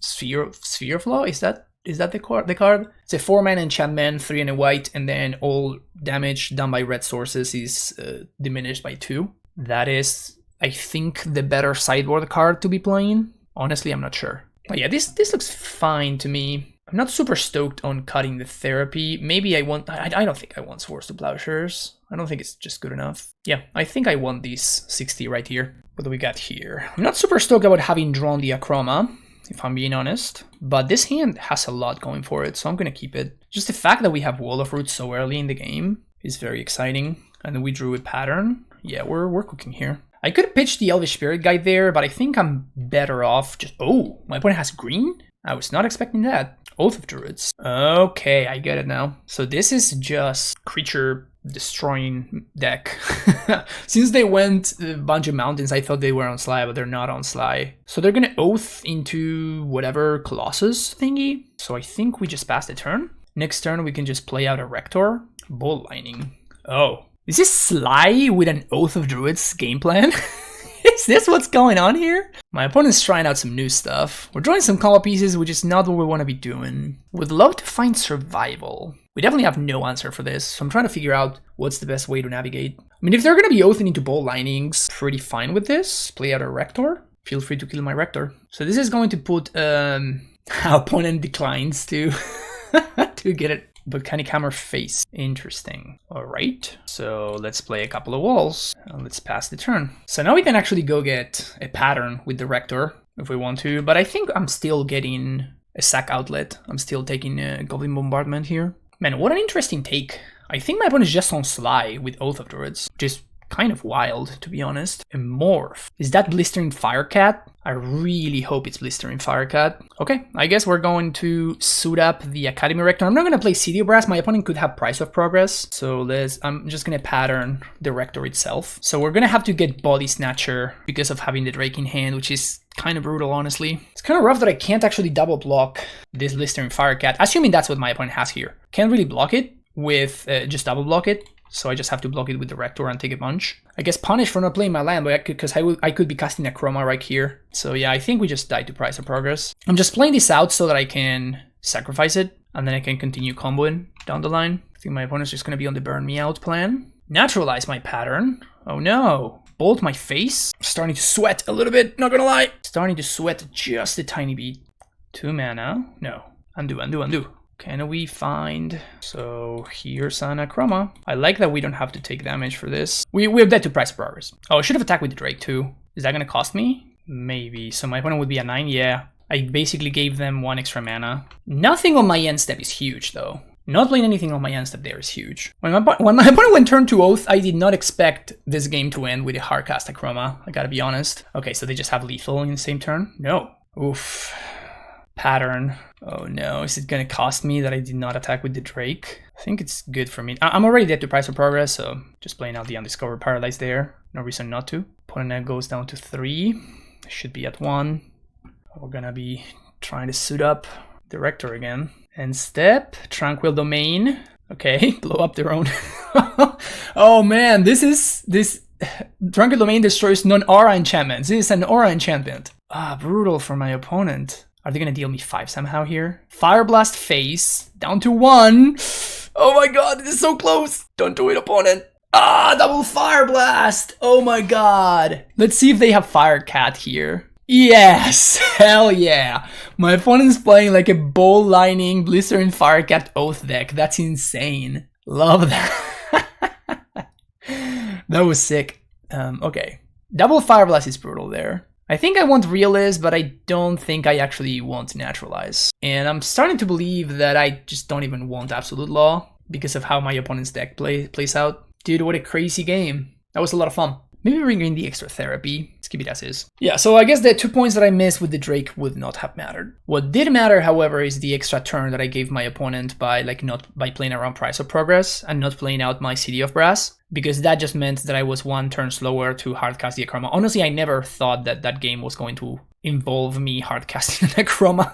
Speaker 1: Sphere of Law. Is that the card? It's a 4-mana enchantment, 3 and a white, and then all damage done by red sources is diminished by 2. That is, I think, the better sideboard card to be playing. Honestly, I'm not sure. But yeah, this looks fine to me. I'm I'm not super stoked on cutting the therapy. Maybe I want, I don't think I want Swords to Plowshares. I don't think it's just good enough. Yeah, I think I want these 60 right here. What do we got here? I'm not super stoked about having drawn the Acroma, if I'm being honest. But this hand has a lot going for it, so I'm going to keep it. Just the fact that we have Wall of Roots so early in the game is very exciting. And then we drew a pattern. Yeah, we're cooking here. I could pitch the Elvish Spirit Guide there, but I think I'm better off just... Oh, my opponent has green? I was not expecting that. Oath of Druids. Okay, I get it now. So this is just creature destroying deck. Since they went a bunch of mountains, I thought they were on Sly, but they're not on Sly. So they're gonna Oath into whatever Colossus thingy. So I think we just pass the turn. Next turn we can just play out a Rector. Bolt Lining. Oh. Is this Sly with an Oath of Druids game plan? Is this what's going on here? My opponent's trying out some new stuff. We're drawing some combo pieces, which is not what we want to be doing. Would love to find survival. We definitely have no answer for this, so I'm trying to figure out what's the best way to navigate. I mean, if they're going to be oathing into Bolt Linings, pretty fine with this. Play out a Rector. Feel free to kill my Rector. So this is going to put our opponent declines to to get it. Volcanic Hammer face. Interesting. All right. So let's play a couple of walls. And let's pass the turn. So now we can actually go get a pattern with the Rector if we want to. But I think I'm still getting a sack outlet. I'm still taking a Goblin Bombardment here. Man, what an interesting take. I think my opponent is just on Sly with Oath of Druids, which is kind of wild, to be honest. A Morph. Is that Blistering Firecat? I really hope it's Blistering Firecat. Okay, I guess we're going to suit up the Academy Rector. I'm not going to play City of Brass. My opponent could have Price of Progress. So I'm just going to pattern the Rector itself. So we're going to have to get Body Snatcher because of having the Drake in hand, which is kind of brutal, honestly. It's kind of rough that I can't actually double block this Blistering Firecat, assuming that's what my opponent has here. Can't really block it with just double block it. So I just have to block it with the Rector and take a bunch. I guess punish for not playing my land, but because I could be casting a Chroma right here. So yeah, I think we just die to Price of Progress. I'm just playing this out so that I can sacrifice it, and then I can continue comboing down the line. I think my opponent's just going to be on the burn me out plan. Naturalize my pattern. Oh no. Bolt my face. Starting to sweat a little bit, not gonna lie. Starting to sweat just a tiny bit. 2 mana. No. Undo, undo, undo. Can we find... So here's an Acroma. I like that we don't have to take damage for this. We're dead to Price of Progress. Oh, I should have attacked with the Drake too. Is that gonna cost me? Maybe. So my opponent would be a 9? Yeah. I basically gave them 1 extra mana. Nothing on my end step is huge though. Not playing anything on my end step there is huge. When my opponent went turn to Oath, I did not expect this game to end with a hardcast Acroma. I gotta be honest. Okay, so they just have lethal in the same turn? No. Oof. Pattern. Oh no, is it gonna cost me that I did not attack with the Drake? I think it's good for me. I'm already dead to Price of Progress, so just playing out the Undiscovered Paradise there. No reason not to. Opponent goes down to 3. Should be at 1. We're gonna be trying to suit up the Rector again. End step, Tranquil Domain. Okay, blow up their own. Oh man, this Tranquil Domain destroys non-aura enchantments. This is an aura enchantment. Ah, brutal for my opponent. Are they gonna deal me 5 somehow here? Fire Blast face, down to 1. Oh my god, this is so close. Don't do it, opponent. Ah, double Fire Blast. Oh my god. Let's see if they have Fire Cat here. Yes, hell yeah. My opponent's playing like a Bolt Lining Blistering Firecat Oath deck. That's insane. Love that. That was sick. Okay. Double Fire Blast is brutal there. I think I want Realist, but I don't think I actually want Naturalize. And I'm starting to believe that I just don't even want Absolute Law because of how my opponent's deck plays out. Dude, what a crazy game. That was a lot of fun. Maybe bring in the extra therapy. Let's keep it as is. Yeah, so I guess the 2 points that I missed with the Drake would not have mattered. What did matter, however, is the extra turn that I gave my opponent by not playing around Price of Progress and not playing out my City of Brass, because that just meant that I was 1 turn slower to hardcast the Acroma. Honestly, I never thought that that game was going to involve me hardcasting an Acroma.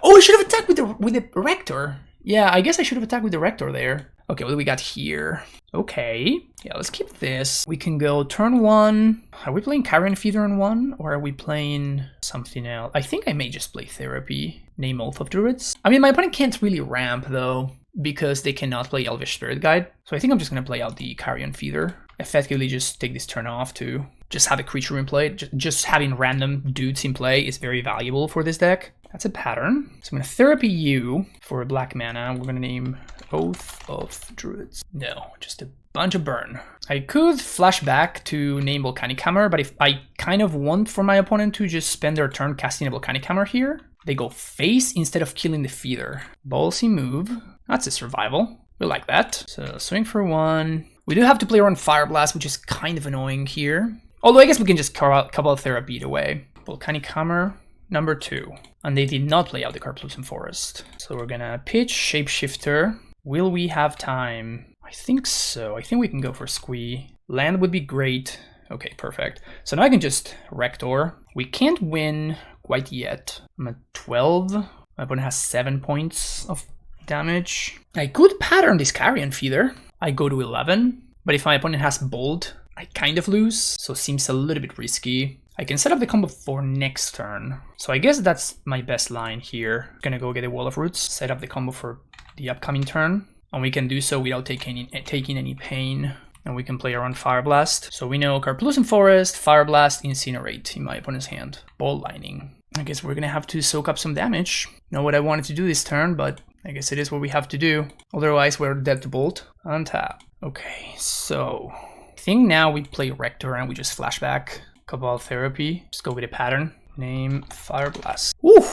Speaker 1: Oh, I should have attacked with the Rector. Yeah, I guess I should have attacked with the Rector there. Okay, what do we got here? Okay, yeah, let's keep this. We can go turn 1. Are we playing Carrion Feeder on 1? Or are we playing something else? I think I may just play Therapy. Name Oath of Druids. I mean, my opponent can't really ramp, though, because they cannot play Elvish Spirit Guide. So I think I'm just going to play out the Carrion Feeder. Effectively just take this turn off to just have a creature in play. Just having random dudes in play is very valuable for this deck. That's a pattern. So I'm gonna therapy you for a black mana. We're gonna name Oath of Druids. No, just a bunch of burn. I could flash back to name Volcanic Hammer, but if I kind of want for my opponent to just spend their turn casting a Volcanic Hammer here, they go face instead of killing the feeder. Ballsy move. That's a survival. We like that. So swing for 1. We do have to play around Fire Blast, which is kind of annoying here. Although I guess we can just Cabal Therapy it away. Volcanic Hammer, number 2. And they did not play out the Carplucent Forest. So we're gonna pitch Shapeshifter. Will we have time? I think so. I think we can go for Squee. Land would be great. Okay, perfect. So now I can just Rector. We can't win quite yet. I'm at 12. My opponent has 7 points of damage. I could pattern this Carrion Feeder. I go to 11. But if my opponent has Bolt, I kind of lose. So it seems a little bit risky. I can set up the combo for next turn. So I guess that's my best line here. Gonna go get a Wall of Roots, set up the combo for the upcoming turn. And we can do so without taking any pain. And we can play around Fire Blast. So we know Carplucent Forest, Fire Blast, Incinerate in my opponent's hand. Ball Lightning. I guess we're gonna have to soak up some damage. Not what I wanted to do this turn, but I guess it is what we have to do. Otherwise, we're dead to Bolt. Untap. Okay, so I think now we play Rector and we just flashback. Cabal Therapy. Just go with a pattern. Name Fire Blast. Ooh!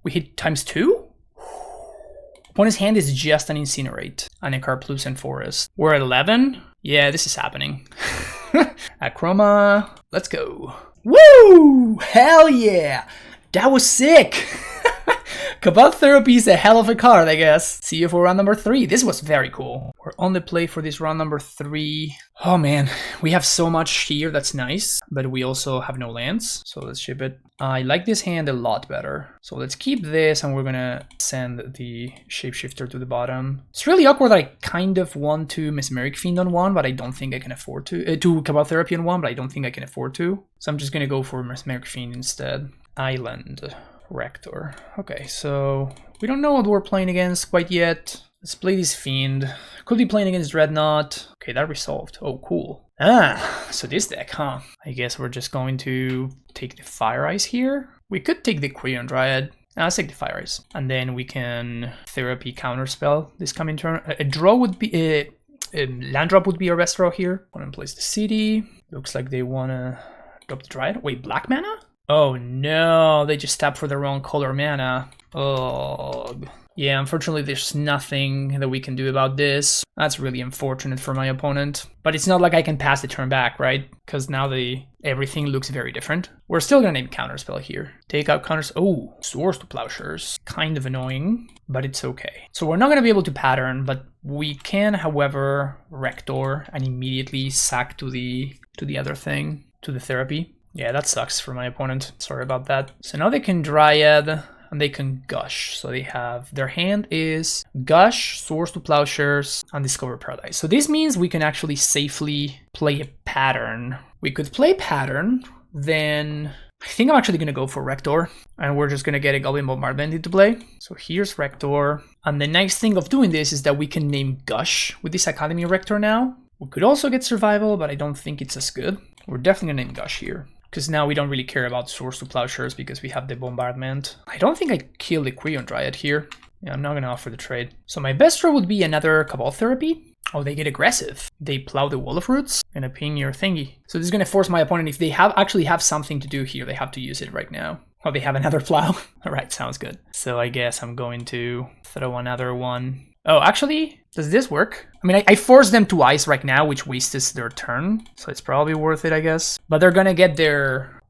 Speaker 1: We hit ×2? Opponent's hand is just an Incinerate and a Carplucent Forest. We're at 11? Yeah, this is happening. Acroma. Let's go. Woo! Hell yeah! That was sick! Cabal Therapy is a hell of a card, I guess. See you for round number 3. This was very cool. We're on the play for this round number 3. Oh man, we have so much here, that's nice. But we also have no lands, so let's ship it. I like this hand a lot better. So let's keep this and we're gonna send the Shapeshifter to the bottom. It's really awkward that I kind of want to Mesmeric Fiend on 1, but I don't think I can afford to. To Cabal Therapy on 1, but I don't think I can afford to. So I'm just gonna go for Mesmeric Fiend instead. Island. Rector. Okay, so we don't know what we're playing against quite yet. Let's play this Fiend. Could be playing against Dreadnought. Okay, that resolved. Oh, cool. Ah, so this deck, huh? I guess we're just going to take the Fire Ice here. We could take the Quirion Dryad. Let's take the Fire Ice. And then we can Therapy Counterspell this coming turn. A draw would be... a land drop would be our best draw here. Want to place the city. Looks like they want to drop the Dryad. Wait, black mana? Oh no, they just tapped for the wrong color mana. Oh, yeah, unfortunately there's nothing that we can do about this. That's really unfortunate for my opponent. But it's not like I can pass the turn back, right? Because now everything looks very different. We're still gonna name Counterspell here. Take out counters. Oh, Swords to Plowshares. Kind of annoying, but it's okay. So we're not gonna be able to pattern, but we can, however, Rector and immediately sack to the other thing, to the Therapy. Yeah, that sucks for my opponent. Sorry about that. So now they can Dryad and they can Gush. So they have, their hand is Gush, Swords to Plowshares, and Discover Paradise. So this means we can actually safely play a pattern. We could play pattern, then I think I'm actually going to go for Rector. And we're just going to get a Goblin Bombardment into play. So here's Rector. And the nice thing of doing this is that we can name Gush with this Academy Rector now. We could also get Survival, but I don't think it's as good. We're definitely going to name Gush here. Because now we don't really care about Swords to Plowshares because we have the Bombardment. I don't think I kill the Quirion Dryad here. Yeah, I'm not going to offer the trade. So my best draw would be another Cabal Therapy. Oh, they get aggressive. They plow the Wall of Roots and ping your thingy. So this is going to force my opponent, if they actually have something to do here, they have to use it right now. Oh, they have another plow. All right, sounds good. So I guess I'm going to throw another one. Oh, actually, does this work? I mean, I force them to ice right now, which wastes their turn, so it's probably worth it, I guess. But they're gonna get their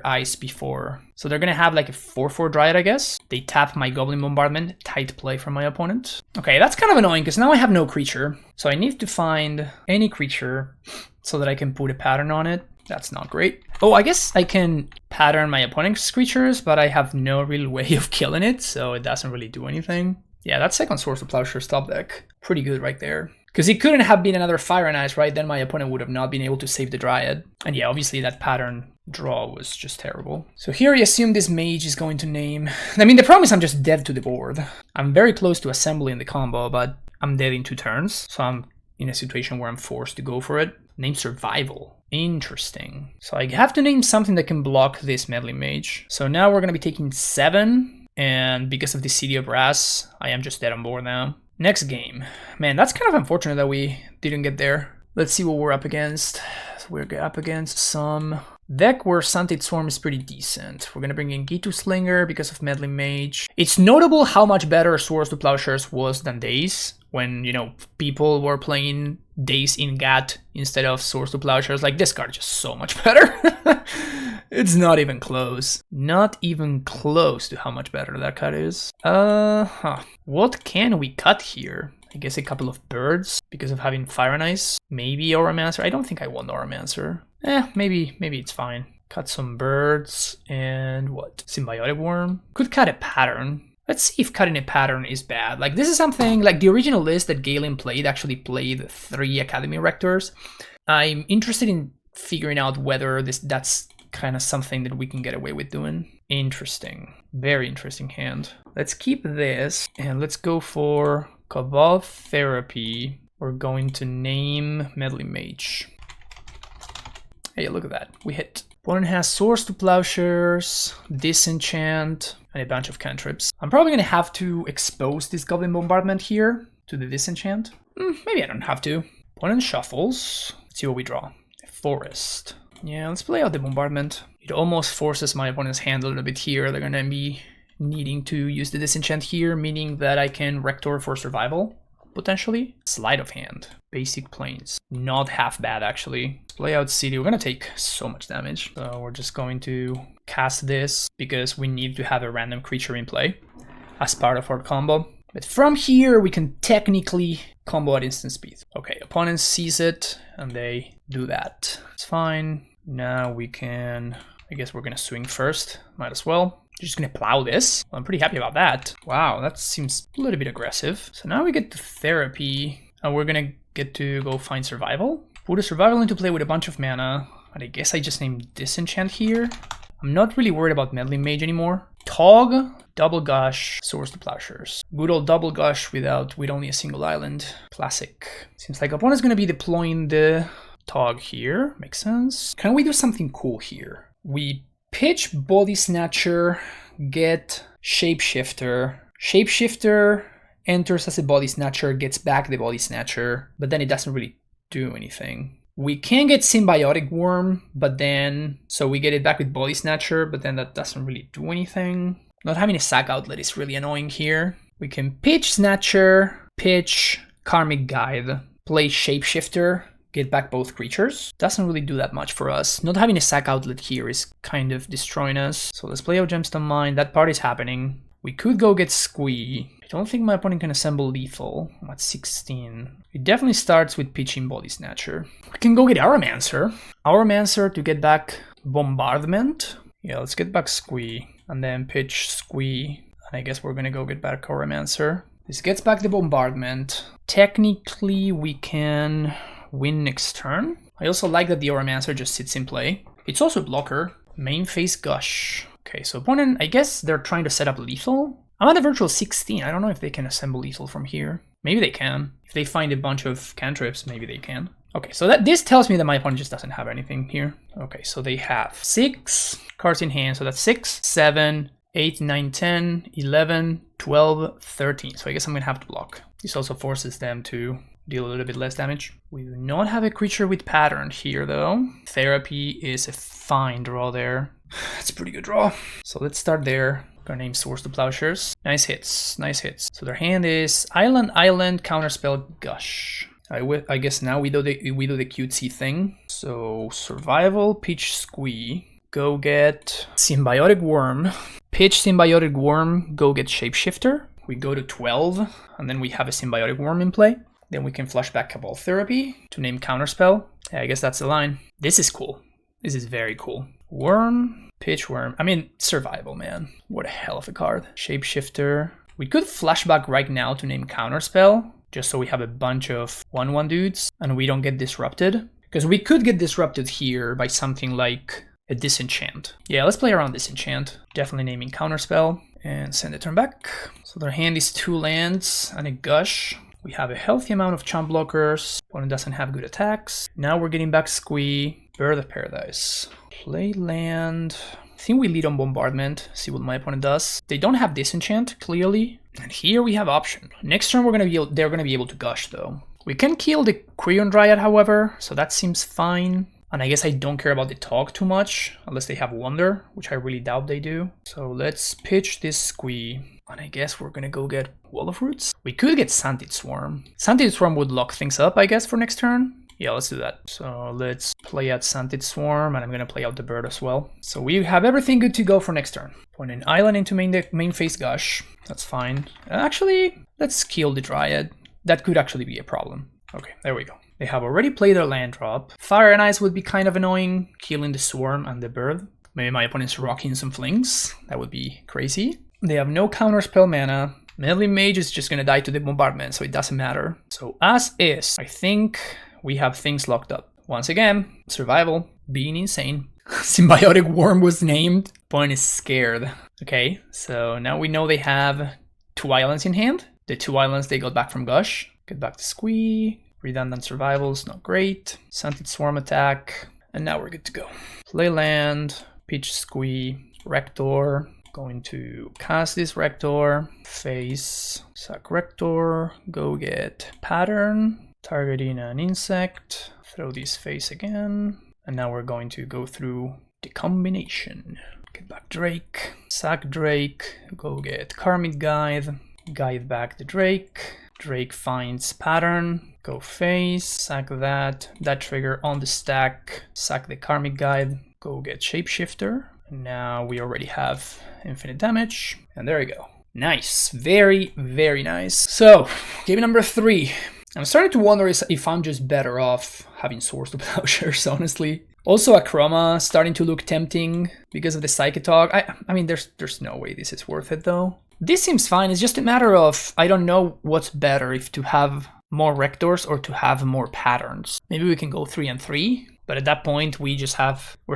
Speaker 1: ice before, so they're gonna have like a 4/4 Dryad, I guess. They tap my Goblin Bombardment, tight play from my opponent. Okay, that's kind of annoying because now I have no creature, so I need to find any creature so that I can put a pattern on it. That's not great. Oh, I guess I can pattern my opponent's creatures, but I have no real way of killing it, so it doesn't really do anything. Yeah, that second Swords to Plowshares top deck, pretty good right there. Because it couldn't have been another Fire and Ice, right? Then my opponent would have not been able to save the Dryad. And yeah, obviously that pattern draw was just terrible. So here I assume this mage is going to name... I mean, the problem is I'm just dead to the board. I'm very close to assembling the combo, but I'm dead in 2 turns. So I'm in a situation where I'm forced to go for it. Name Survival. Interesting. So I have to name something that can block this Meddling Mage. So now we're going to be taking 7. And because of the City of Brass, I am just dead on board now. Next game. Man, that's kind of unfortunate that we didn't get there. Let's see what we're up against. So we're up against some deck where Scented Swarm is pretty decent. We're gonna bring in Gitu Slinger because of Meddling Mage. It's notable how much better Swords to Plowshares was than Days, when, you know, people were playing Days in GAT instead of Swords to Plowshares. Like, this card is just so much better. It's not even close. Not even close to how much better that card is. What can we cut here? I guess a couple of birds because of having Fire and Ice. Maybe Auramancer. I don't think I want Auramancer. Maybe it's fine. Cut some birds and what? Symbiotic Worm. Could cut a pattern. Let's see if cutting a pattern is bad. Like, this is something, like the original list that Galen played actually played 3 Academy Rectors. I'm interested in figuring out whether that's kind of something that we can get away with doing. Interesting. Very interesting hand. Let's keep this and let's go for Cabal Therapy. We're going to name Meddling Mage. Hey, look at that. We hit. Opponent has Swords to Plowshares, Disenchant, and a bunch of cantrips. I'm probably going to have to expose this Goblin Bombardment here to the Disenchant. Maybe I don't have to. Opponent shuffles. Let's see what we draw. A Forest. Yeah, let's play out the Bombardment. It almost forces my opponent's hand a little bit here. They're going to be needing to use the Disenchant here, meaning that I can Rector for survival, potentially. Sleight of Hand. Basic Plains. Not half bad, actually. Let's play out City. We're going to take so much damage. So we're just going to cast this because we need to have a random creature in play as part of our combo. But from here, we can technically combo at instant speed. Okay, opponent sees it and they do that. It's fine. Now we can, I guess we're going to swing first. Might as well. Just gonna plow this. I'm pretty happy about that. Wow, that seems a little bit aggressive. So now we get to Therapy, and we're gonna get to go find Survival. Put a Survival into play with a bunch of mana, and I guess I just named Disenchant here. I'm not really worried about Meddling Mage anymore. Tog, Double Gush, Swords to Plowshares. Good old Double Gush with only a single island. Classic. Seems like opponent's gonna be deploying the Tog here. Makes sense. Can we do something cool here? We pitch Body Snatcher, get Shapeshifter. Shapeshifter enters as a Body Snatcher, gets back the Body Snatcher, but then it doesn't really do anything. We can get Symbiotic Worm, but then, so we get it back with Body Snatcher, but then that doesn't really do anything. Not having a sack outlet is really annoying here. We can pitch Snatcher, pitch Karmic Guide, play Shapeshifter, get back both creatures. Doesn't really do that much for us. Not having a sack outlet here is kind of destroying us. So let's play out Gemstone Mine. That part is happening. We could go get Squee. I don't think my opponent can assemble lethal. I'm at 16. It definitely starts with pitching Body Snatcher. We can go get Auramancer. Auramancer to get back Bombardment. Yeah, let's get back Squee. And then pitch Squee. And I guess we're gonna go get back Auramancer. This gets back the Bombardment. Technically, we can win next turn. I also like that the Auramancer just sits in play. It's also a blocker. Main phase Gush. Okay, so opponent, I guess they're trying to set up lethal. I'm at a virtual 16. I don't know if they can assemble lethal from here. Maybe they can. If they find a bunch of cantrips, maybe they can. Okay, so this tells me that my opponent just doesn't have anything here. Okay, so they have 6 cards in hand. So that's 6, 7, 8, 9, 10, 11, 12, 13. So I guess I'm gonna have to block. This also forces them to deal a little bit less damage. We do not have a creature with pattern here though. Therapy is a fine draw there. That's a pretty good draw. So let's start there. Gonna name Swords to Plowshares. Nice hits, nice hits. So their hand is Island, Counterspell, Gush. I guess now we do the cutesy thing. So Survival, pitch Squee. Go get Symbiotic Worm. Pitch Symbiotic Worm, go get Shapeshifter. We go to 12, and then we have a Symbiotic Worm in play. Then we can flush back Cabal Therapy to name Counterspell. Yeah, I guess that's the line. This is cool. This is very cool. Worm, pitch Worm. I mean, Survival, man. What a hell of a card. Shapeshifter. We could flashback right now to name Counterspell, just so we have a bunch of 1/1 dudes and we don't get disrupted. Because we could get disrupted here by something like a Disenchant. Yeah, let's play around Disenchant. Definitely naming Counterspell and send a turn back. So their hand is 2 lands and a Gush. We have a healthy amount of chump blockers. Opponent doesn't have good attacks. Now we're getting back Squee. Bird of Paradise. Play land. I think we lead on Bombardment, see what my opponent does. They don't have Disenchant, clearly. And here we have option. Next turn they're gonna be able to gush though. We can kill the Quirion Dryad, however, so that seems fine. And I guess I don't care about the Tog too much, unless they have Wonder, which I really doubt they do. So let's pitch this Squee. And I guess we're gonna go get Wall of Roots. We could get Sanded Swarm. Sanded Swarm would lock things up, I guess, for next turn. Yeah, let's do that. So let's play out Sanded Swarm, and I'm gonna play out the bird as well. So we have everything good to go for next turn. Point an island into main phase Gush. That's fine. Actually, let's kill the Dryad. That could actually be a problem. Okay, there we go. They have already played their land drop. Fire and Ice would be kind of annoying, killing the Swarm and the bird. Maybe my opponent's rocking some flings. That would be crazy. They have no counterspell mana. Meddling Mage is just gonna die to the Bombardment, so it doesn't matter. So as is, I think we have things locked up. Once again, survival, being insane. Symbiotic Worm was named. Opponent is scared. Okay, so now we know they have 2 islands in hand. The 2 islands they got back from Gush. Get back to Squee. Redundant survivals, not great. Sanded Swarm attack. And now we're good to go. Play land, pitch Squee, Rector. Going to cast this Rector. Face, sack Rector. Go get Pattern. Targeting an insect. Throw this face again. And now we're going to go through the combination. Get back Drake. Sack Drake. Go get Karmic Guide. Guide back the Drake. Drake finds Pattern. Go face, sack that trigger on the stack, sack the Karmic Guide, go get Shapeshifter. And now we already have infinite damage, and there we go. Nice, very, very nice. So, game number 3. I'm starting to wonder if I'm just better off having Swords to Plowshares, honestly. Also, Akroma starting to look tempting because of the Psychotog. I mean, there's no way this is worth it though. This seems fine, it's just a matter of, I don't know what's better, if to have more Rectors or to have more Patterns. Maybe we can go 3 and 3, but at that point we're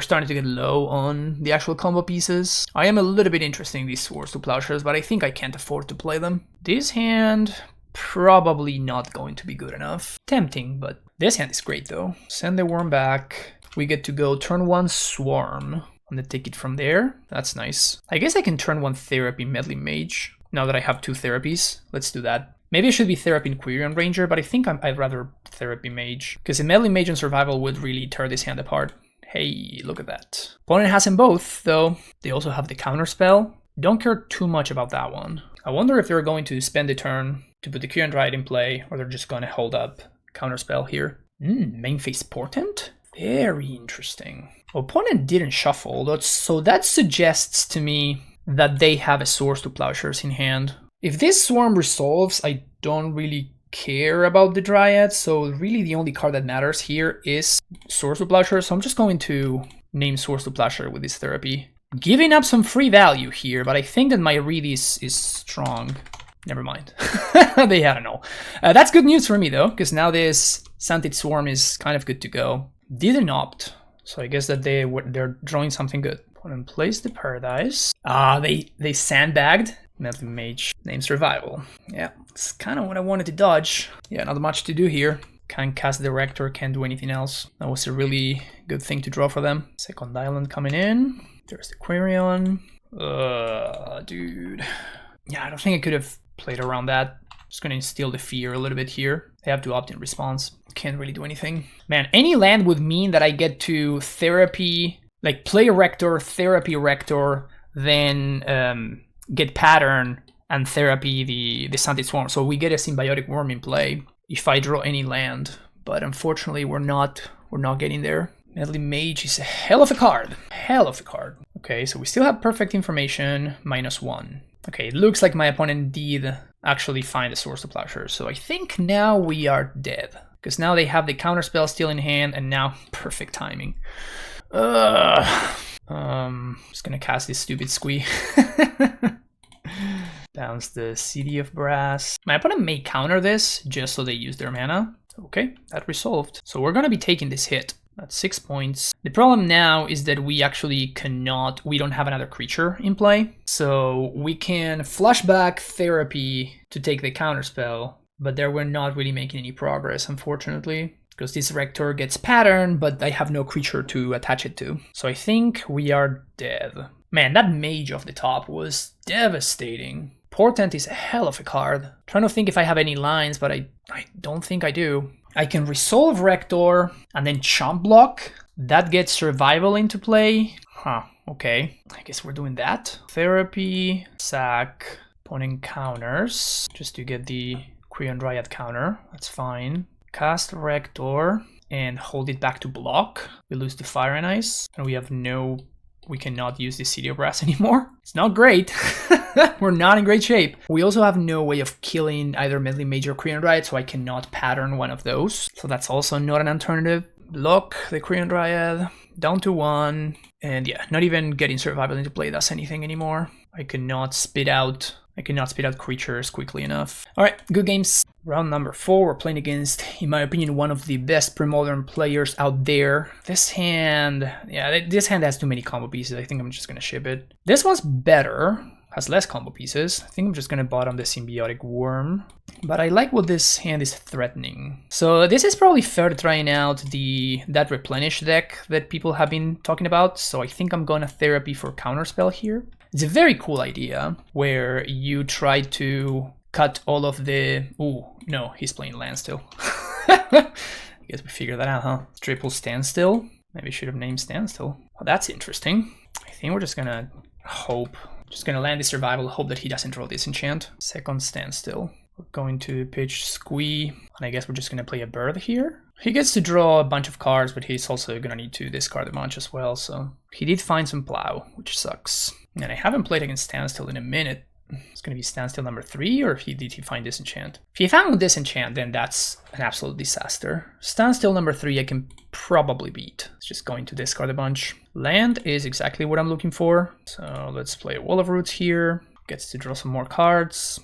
Speaker 1: starting to get low on the actual combo pieces. I am a little bit interested in these Swords to Plowshares, but I think I can't afford to play them. This hand, probably not going to be good enough. Tempting, but this hand is great though. Send the Worm back. We get to go turn 1 Swarm. And then take it from there. That's nice. I guess I can turn 1 Therapy Meddling Mage now that I have 2 therapies. Let's do that. Maybe I should be Therapy Quirion Ranger, but I think I'd rather Therapy Mage. Because a Meddling Mage and Survival would really tear this hand apart. Hey, look at that. Opponent has them both, though. They also have the Counterspell. Don't care too much about that one. I wonder if they're going to spend the turn to put the Quirion Dryad in play, or they're just going to hold up Counterspell here. Main phase Portent? Very interesting. Opponent didn't shuffle, so that suggests to me that they have a Swords to Plowshares in hand. If this Swarm resolves, I don't really care about the Dryad, so really the only card that matters here is Swords to Plowshares, so I'm just going to name Swords to Plowshare with this Therapy. Giving up some free value here, but I think that my read is strong. Never mind. They had to know. That's good news for me though, because now this Sanded Swarm is kind of good to go. Didn't opt. So I guess that they're drawing something good. Opponent plays the Paradise. They sandbagged. Meddling Mage, name Survival. Yeah, it's kind of what I wanted to dodge. Yeah, not much to do here. Can't cast the Rector, can't do anything else. That was a really good thing to draw for them. Second island coming in. There's the Quirion. Dude. Yeah, I don't think I could have played around that. Just gonna instill the fear a little bit here. They have to opt in response. Can't really do anything. Man, any land would mean that I get to Therapy, like play Rector, Therapy Rector, then get Pattern and Therapy the Sanded Swarm. So we get a Symbiotic Worm in play if I draw any land. But unfortunately we're not getting there. Meddling Mage is a hell of a card. Hell of a card. Okay, so we still have perfect information, -1. Okay, it looks like my opponent did actually find the Swords to Plowshares. So I think now we are dead. Because now they have the Counterspell still in hand, and now perfect timing. Just gonna cast this stupid Squee. Bounce the City of Brass. My opponent may counter this just so they use their mana. Okay, that resolved. So we're gonna be taking this hit. That's 6 points. The problem now is that we actually we don't have another creature in play. So we can flush back Therapy to take the Counterspell, but there we're not really making any progress, unfortunately. because this Rector gets pattern, but I have no creature to attach it to. So I think we are dead. Man, that Mage off the top was devastating. Portent is a hell of a card. Trying to think if I have any lines, but I don't think I do. I can resolve Rector and then chomp block. That gets survival into play. Huh, okay. I guess we're doing that. Therapy, sack, opponent counters, just to get the Creon Dryad counter. That's fine. Cast Rector and hold it back to block. We lose to Fire and Ice, and we cannot use the City of Brass anymore. It's not great. We're not in great shape. We also have no way of killing either Meddling Mage or Creon Dryad, so I cannot pattern one of those. So that's also not an alternative. Block the Creon Dryad, down to 1. And yeah, not even getting survival into play does anything anymore. I cannot spit out creatures quickly enough. All right, good games. Round number 4, we're playing against, in my opinion, one of the best Premodern players out there. This hand has too many combo pieces. I think I'm just gonna ship it. This one's better, has less combo pieces. I think I'm just gonna bottom the Symbiotic Worm. But I like what this hand is threatening. So this is probably fair trying out that Replenish deck that people have been talking about. So I think I'm gonna Therapy for Counterspell here. It's a very cool idea where you try to cut all of the... Ooh, no, he's playing Landstill. I guess we figured that out, huh? Triple Standstill. Maybe I should have named Standstill. Well, that's interesting. I think we're just gonna hope. Just gonna land the survival, hope that he doesn't draw Disenchant. Second Standstill. We're going to pitch Squee, and I guess we're just gonna play a Bird here. He gets to draw a bunch of cards, but he's also gonna need to discard a bunch as well, so... He did find some Plow, which sucks. And I haven't played against Standstill in a minute. It's gonna be Standstill number 3, or did he find Disenchant? If he found Disenchant, then that's an absolute disaster. Standstill number 3 I can probably beat. It's just going to discard a bunch. Land is exactly what I'm looking for. So let's play a Wall of Roots here. Gets to draw some more cards.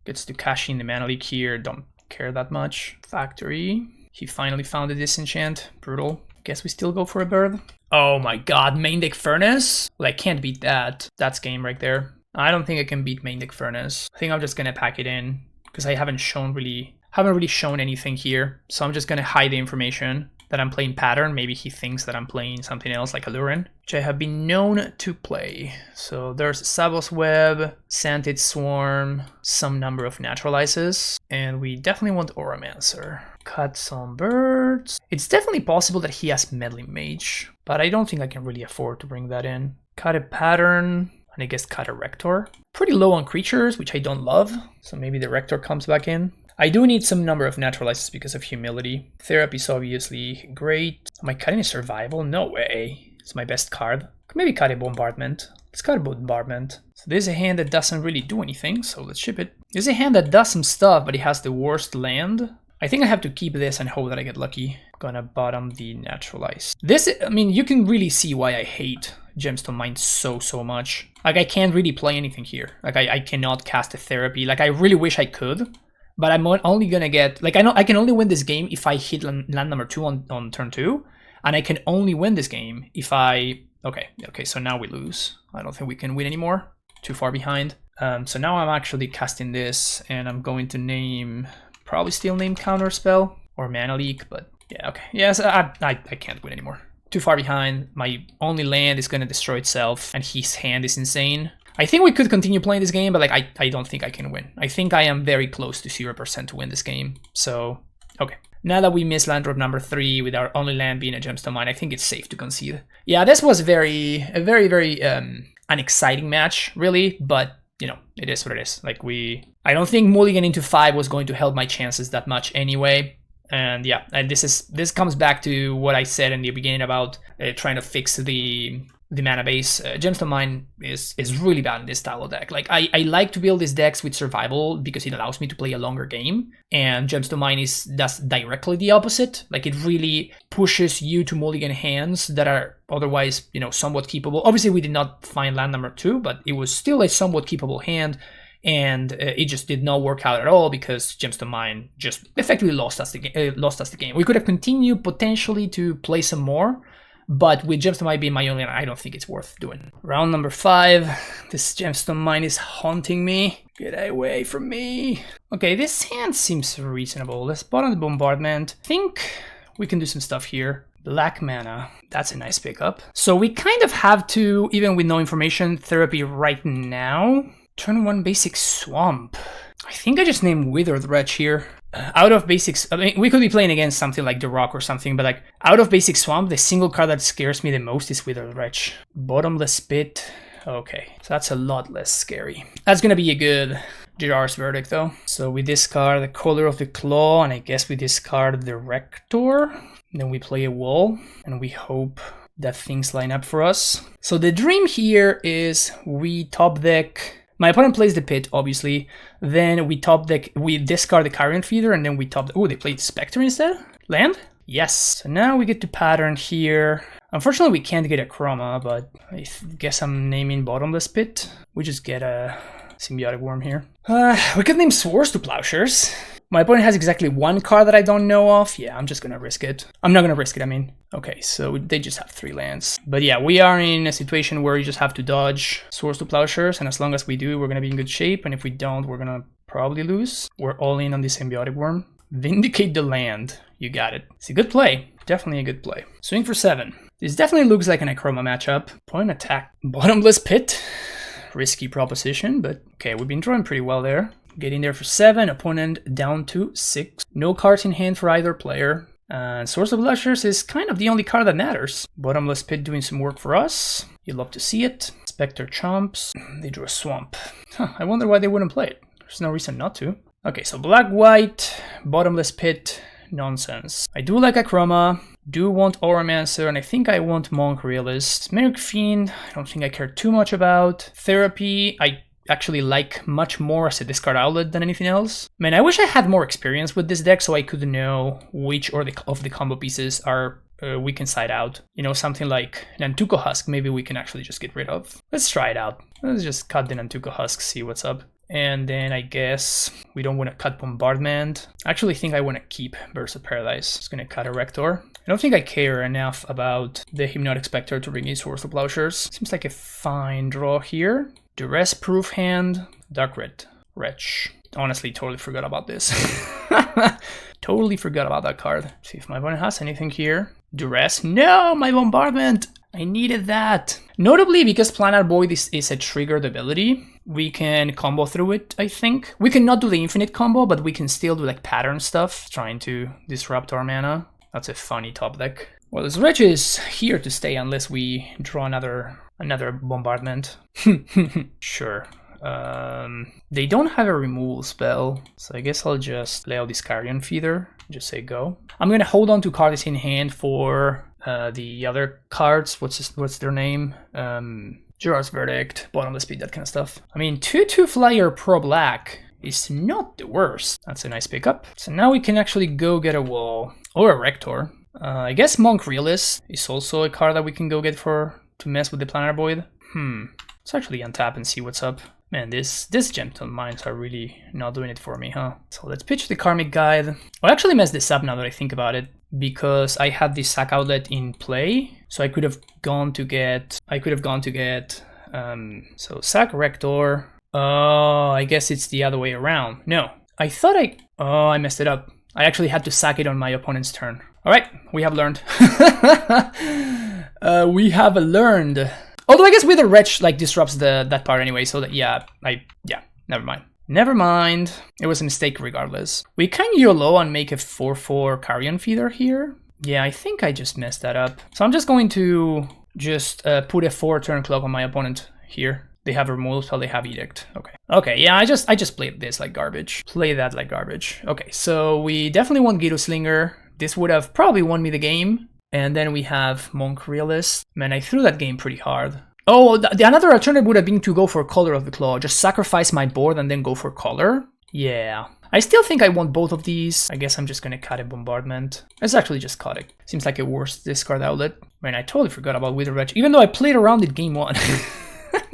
Speaker 1: Gets to cash in the Mana Leak here. Don't care that much. Factory. He finally found a Disenchant. Brutal. Guess we still go for a Bird. Oh my god, Main Deck Furnace? Well, I can't beat that. That's game right there. I don't think I can beat Main Deck Furnace. I think I'm just gonna pack it in because I haven't really shown anything here. So I'm just gonna hide the information that I'm playing Pattern. Maybe he thinks that I'm playing something else like Allurin, which I have been known to play. So there's Savos Web, Sanded Swarm, some number of Naturalizes, and we definitely want Auramancer. Cut some birds. It's definitely possible that he has Meddling Mage, but I don't think I can really afford to bring that in. Cut a Pattern, and I guess cut a Rector. Pretty low on creatures, which I don't love, so maybe the Rector comes back in. I do need some number of Naturalizes because of Humility. Therapy is obviously great. Am I cutting a Survival? No way. It's my best card. Maybe cut a Bombardment. Let's cut a Bombardment. So this is a hand that doesn't really do anything, so let's ship it. This is a hand that does some stuff, but it has the worst land. I think I have to keep this and hope that I get lucky. Gonna bottom the Naturalize. This, I mean, you can really see why I hate Gemstone Mine so much. Like, I can't really play anything here. Like, I cannot cast a Therapy. Like, I really wish I could. But I'm only gonna get, like, I know I can only win this game if I hit land number 2 on turn 2. And I can only win this game if I, okay, so now we lose. I don't think we can win anymore. Too far behind. So now I'm actually casting this, and I'm going to name, probably still name Counterspell or Mana Leak, but yeah, okay. Yes, I can't win anymore. Too far behind. My only land is gonna destroy itself, and his hand is insane. I think we could continue playing this game, but like I don't think I can win. I think I am very close to 0% to win this game. So, okay. Now that we missed land drop number 3 with our only land being a Gemstone Mine, I think it's safe to concede. Yeah, this was a very unexciting match, really, but you know, it is what it is. Like, I don't think mulligan into 5 was going to help my chances that much anyway. And yeah, and this comes back to what I said in the beginning about trying to fix the mana base. Gemstone Mine is really bad in this style of deck. Like, I like to build these decks with survival because it allows me to play a longer game, and Gemstone Mine does directly the opposite. Like, it really pushes you to mulligan hands that are otherwise, you know, somewhat keepable. Obviously, we did not find land number 2, but it was still a somewhat keepable hand, and it just did not work out at all because Gemstone Mine just effectively lost us the game. We could have continued potentially to play some more, but with Gemstone Mine being my only, I don't think it's worth doing. Round number 5. This Gemstone Mine is haunting me. Get away from me. Okay, this hand seems reasonable. Let's bottom the Bombardment. I think We can do some stuff here. Black mana, that's a nice pickup. So we kind of have to, even with no information, therapy right now. Turn 1 basic swamp. I think I just named Withered Wretch here. Out of basics, I mean, we could be playing against something like the Rock or something, but like out of basic swamp, the single card that scares me the most is Withered Wretch. Bottomless Pit. Okay, so that's a lot less scary. That's gonna be a good Gerard's Verdict though. So we discard the Color of the Claw, and I guess we discard the Rector. Then we play a wall, and we hope that things line up for us. So the dream here is we top deck. My opponent plays the Pit, obviously. Then we top deck, we discard the Carrion Feeder, and then we top. Oh, they played Spectre instead? Land? Yes. So now we get to pattern here. Unfortunately, we can't get a Chroma, but I guess I'm naming Bottomless Pit. We just get a Symbiotic Worm here. We could name Swords to Plowshares. My opponent has exactly one card that I don't know of. Yeah, I'm just gonna risk it. I'm not gonna risk it, I mean. Okay, so they just have 3 lands. But yeah, we are in a situation where you just have to dodge Swords to Plowshares, and as long as we do, we're gonna be in good shape, and if we don't, we're gonna probably lose. We're all in on the Symbiotic Worm. Vindicate the land. You got it. It's a good play. Definitely a good play. Swing for 7. This definitely looks like an Acroma matchup. Point attack. Bottomless Pit. Risky proposition, but okay, we've been drawing pretty well there. Getting there for 7, opponent down to 6. No cards in hand for either player. And Source of Blushers is kind of the only card that matters. Bottomless Pit doing some work for us. You'd love to see it. Spectre chomps. They drew a Swamp. I wonder why they wouldn't play it. There's no reason not to. Okay, so black-white, Bottomless Pit, nonsense. I do like Acroma, do want Auramancer, and I think I want Monk Realist. Merrick Fiend, I don't think I care too much about. Therapy, I actually like much more as a discard outlet than anything else. Man, I wish I had more experience with this deck so I could know which of the combo pieces are weak inside out. You know, something like Nantuko Husk, maybe we can actually just get rid of. Let's try it out. Let's just cut the Nantuko Husk, see what's up. And then I guess we don't want to cut Bombardment. I actually think I want to keep Burst of Paradise. It's going to cut a Rector. I don't think I care enough about the Hypnotic Spectre to bring in Source of Plowshares. Seems like a fine draw here. Duress Proof Hand, Dark Red, Wretch. Honestly, totally forgot about this. Totally forgot about that card. See if my opponent has anything here. Duress, no, my Bombardment. I needed that. Notably, because Planar Void is a triggered ability, we can combo through it, I think. We cannot do the infinite combo, but we can still do like pattern stuff, trying to disrupt our mana. That's a funny top deck. Well, this Wretch is here to stay unless we draw another Bombardment. Sure. They don't have a removal spell, so I guess I'll just lay out this Carrion Feeder, just say go. I'm gonna hold on to cards in hand for the other cards. What's their name? Gerard's Verdict, Bottomless Pit, that kind of stuff. I mean, 2/2 flyer pro black is not the worst. That's a nice pickup. So now we can actually go get a wall or a Rector. I guess Monk Realist is also a card that we can go get to mess with the Planar Void. Let's actually untap and see what's up. Man, this Gentle Minds are really not doing it for me, huh? So let's pitch the Karmic Guide. I'll actually mess this up now that I think about it, because I had this sack outlet in play, so I could have gone to get, so sack Rector. Oh, I guess it's the other way around. No, I thought I messed it up. I actually had to sack it on my opponent's turn. All right, we have learned. We have learned. Although I guess Withered Wretch like disrupts that part anyway, so that never mind. Never mind. It was a mistake regardless. We can YOLO and make a 4/4 Carrion Feeder here. Yeah, I think I just messed that up. So I'm just going to just put a 4-turn clock on my opponent here. They have removal spell, they have Edict. Okay, yeah, I just played this like garbage. Play that like garbage. Okay, so we definitely want Ghetto Slinger. This would have probably won me the game. And then we have Monk Realist. Man, I threw that game pretty hard. Oh, the another alternative would have been to go for Color of the Claw. Just sacrifice my board and then go for Color. Yeah. I still think I want both of these. I guess I'm just gonna cut a Bombardment. Let's actually just cut it. Seems like a worse discard outlet. Man, I totally forgot about Withered Wretch, even though I played around it game 1.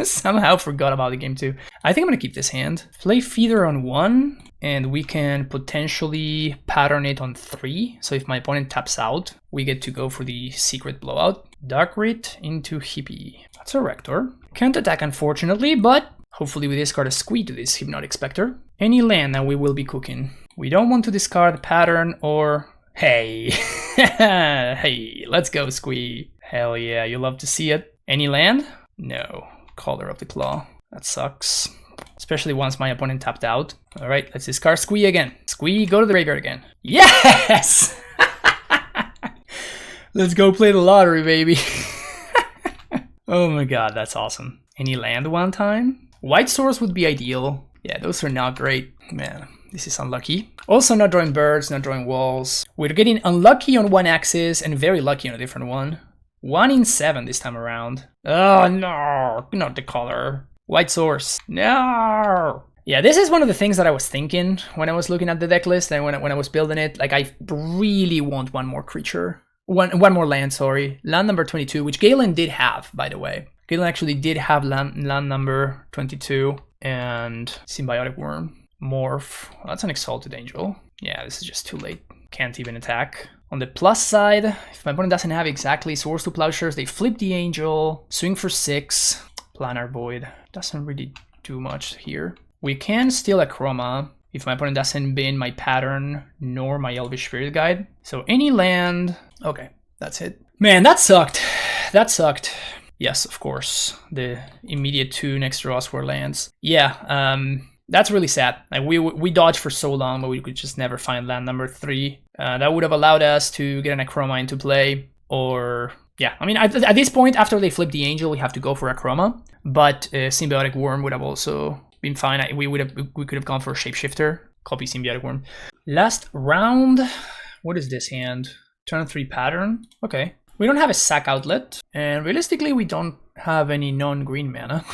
Speaker 1: Somehow forgot about the game 2. I think I'm gonna keep this hand. Play Feeder on 1. And we can potentially pattern it on 3. So if my opponent taps out, we get to go for the secret blowout. Dark Rit into Hippie. That's a Rector. Can't attack unfortunately, but hopefully we discard a Squee to this Hypnotic Spectre. Any land and we will be cooking. We don't want to discard Pattern or... Hey. Hey, let's go, Squee. Hell yeah, you love to see it. Any land? No. Color of the Claw. That sucks. Especially once my opponent tapped out. Alright, let's discard Squee again. Squee, go to the graveyard again. Yes! Let's go play the lottery, baby. Oh my god, that's awesome. Any land one time? White source would be ideal. Yeah, those are not great. Man, this is unlucky. Also not drawing birds, not drawing walls. We're getting unlucky on one axis and very lucky on a different one. 1 in 7 this time around. Oh no, not the color. White source, no! Yeah, this is one of the things that I was thinking when I was looking at the deck list and when I was building it. Like, I really want one more creature. One more land, sorry. Land number 22, which Galen did have, by the way. Galen actually did have land number 22 and Symbiotic Worm. Morph. Well, that's an Exalted Angel. Yeah, this is just too late. Can't even attack. On the plus side, if my opponent doesn't have exactly Swords to Plowshares, they flip the Angel, swing for 6, Planar Void. Doesn't really do much here. We can steal a Chroma if my opponent doesn't bin my Pattern nor my Elvish Spirit Guide. So any land... Okay, that's it. Man, that sucked. That sucked. Yes, of course. The immediate 2 next to us were lands. Yeah, that's really sad. Like we dodged for so long, but we could just never find land number 3. That would have allowed us to get an Acroma into play, or yeah. I mean, at this point, after they flip the Angel, we have to go for Acroma. But Symbiotic Worm would have also been fine. We could have gone for a Shapeshifter, copy Symbiotic Worm. Last round. What is this hand? Turn 3 Pattern. Okay. We don't have a sack outlet, and realistically, we don't have any non-green mana.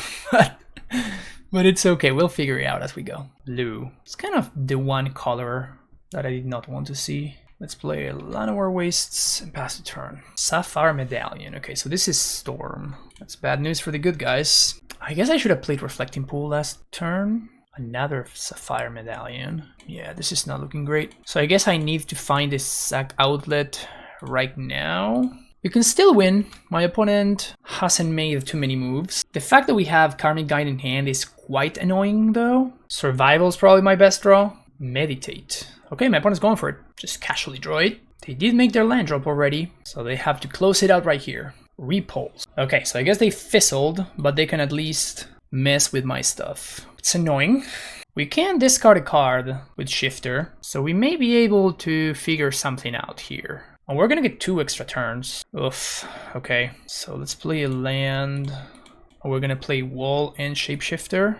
Speaker 1: But it's okay, we'll figure it out as we go. Blue. It's kind of the one color that I did not want to see. Let's play Llanowar Wastes and pass the turn. Sapphire Medallion. Okay, so this is Storm. That's bad news for the good guys. I guess I should have played Reflecting Pool last turn. Another Sapphire Medallion. Yeah, this is not looking great. So I guess I need to find a sack outlet right now. We can still win. My opponent hasn't made too many moves. The fact that we have Karmic Guide in hand is quite annoying though. Survival is probably my best draw. Meditate. Okay, my opponent's going for it. Just casually draw it. They did make their land drop already, so they have to close it out right here. Repulse. Okay, so I guess they fizzled, but they can at least mess with my stuff. It's annoying. We can discard a card with Shifter, so we may be able to figure something out here. And we're gonna get 2 extra turns. Oof. Okay, so let's play a land. We're gonna play Wall and Shapeshifter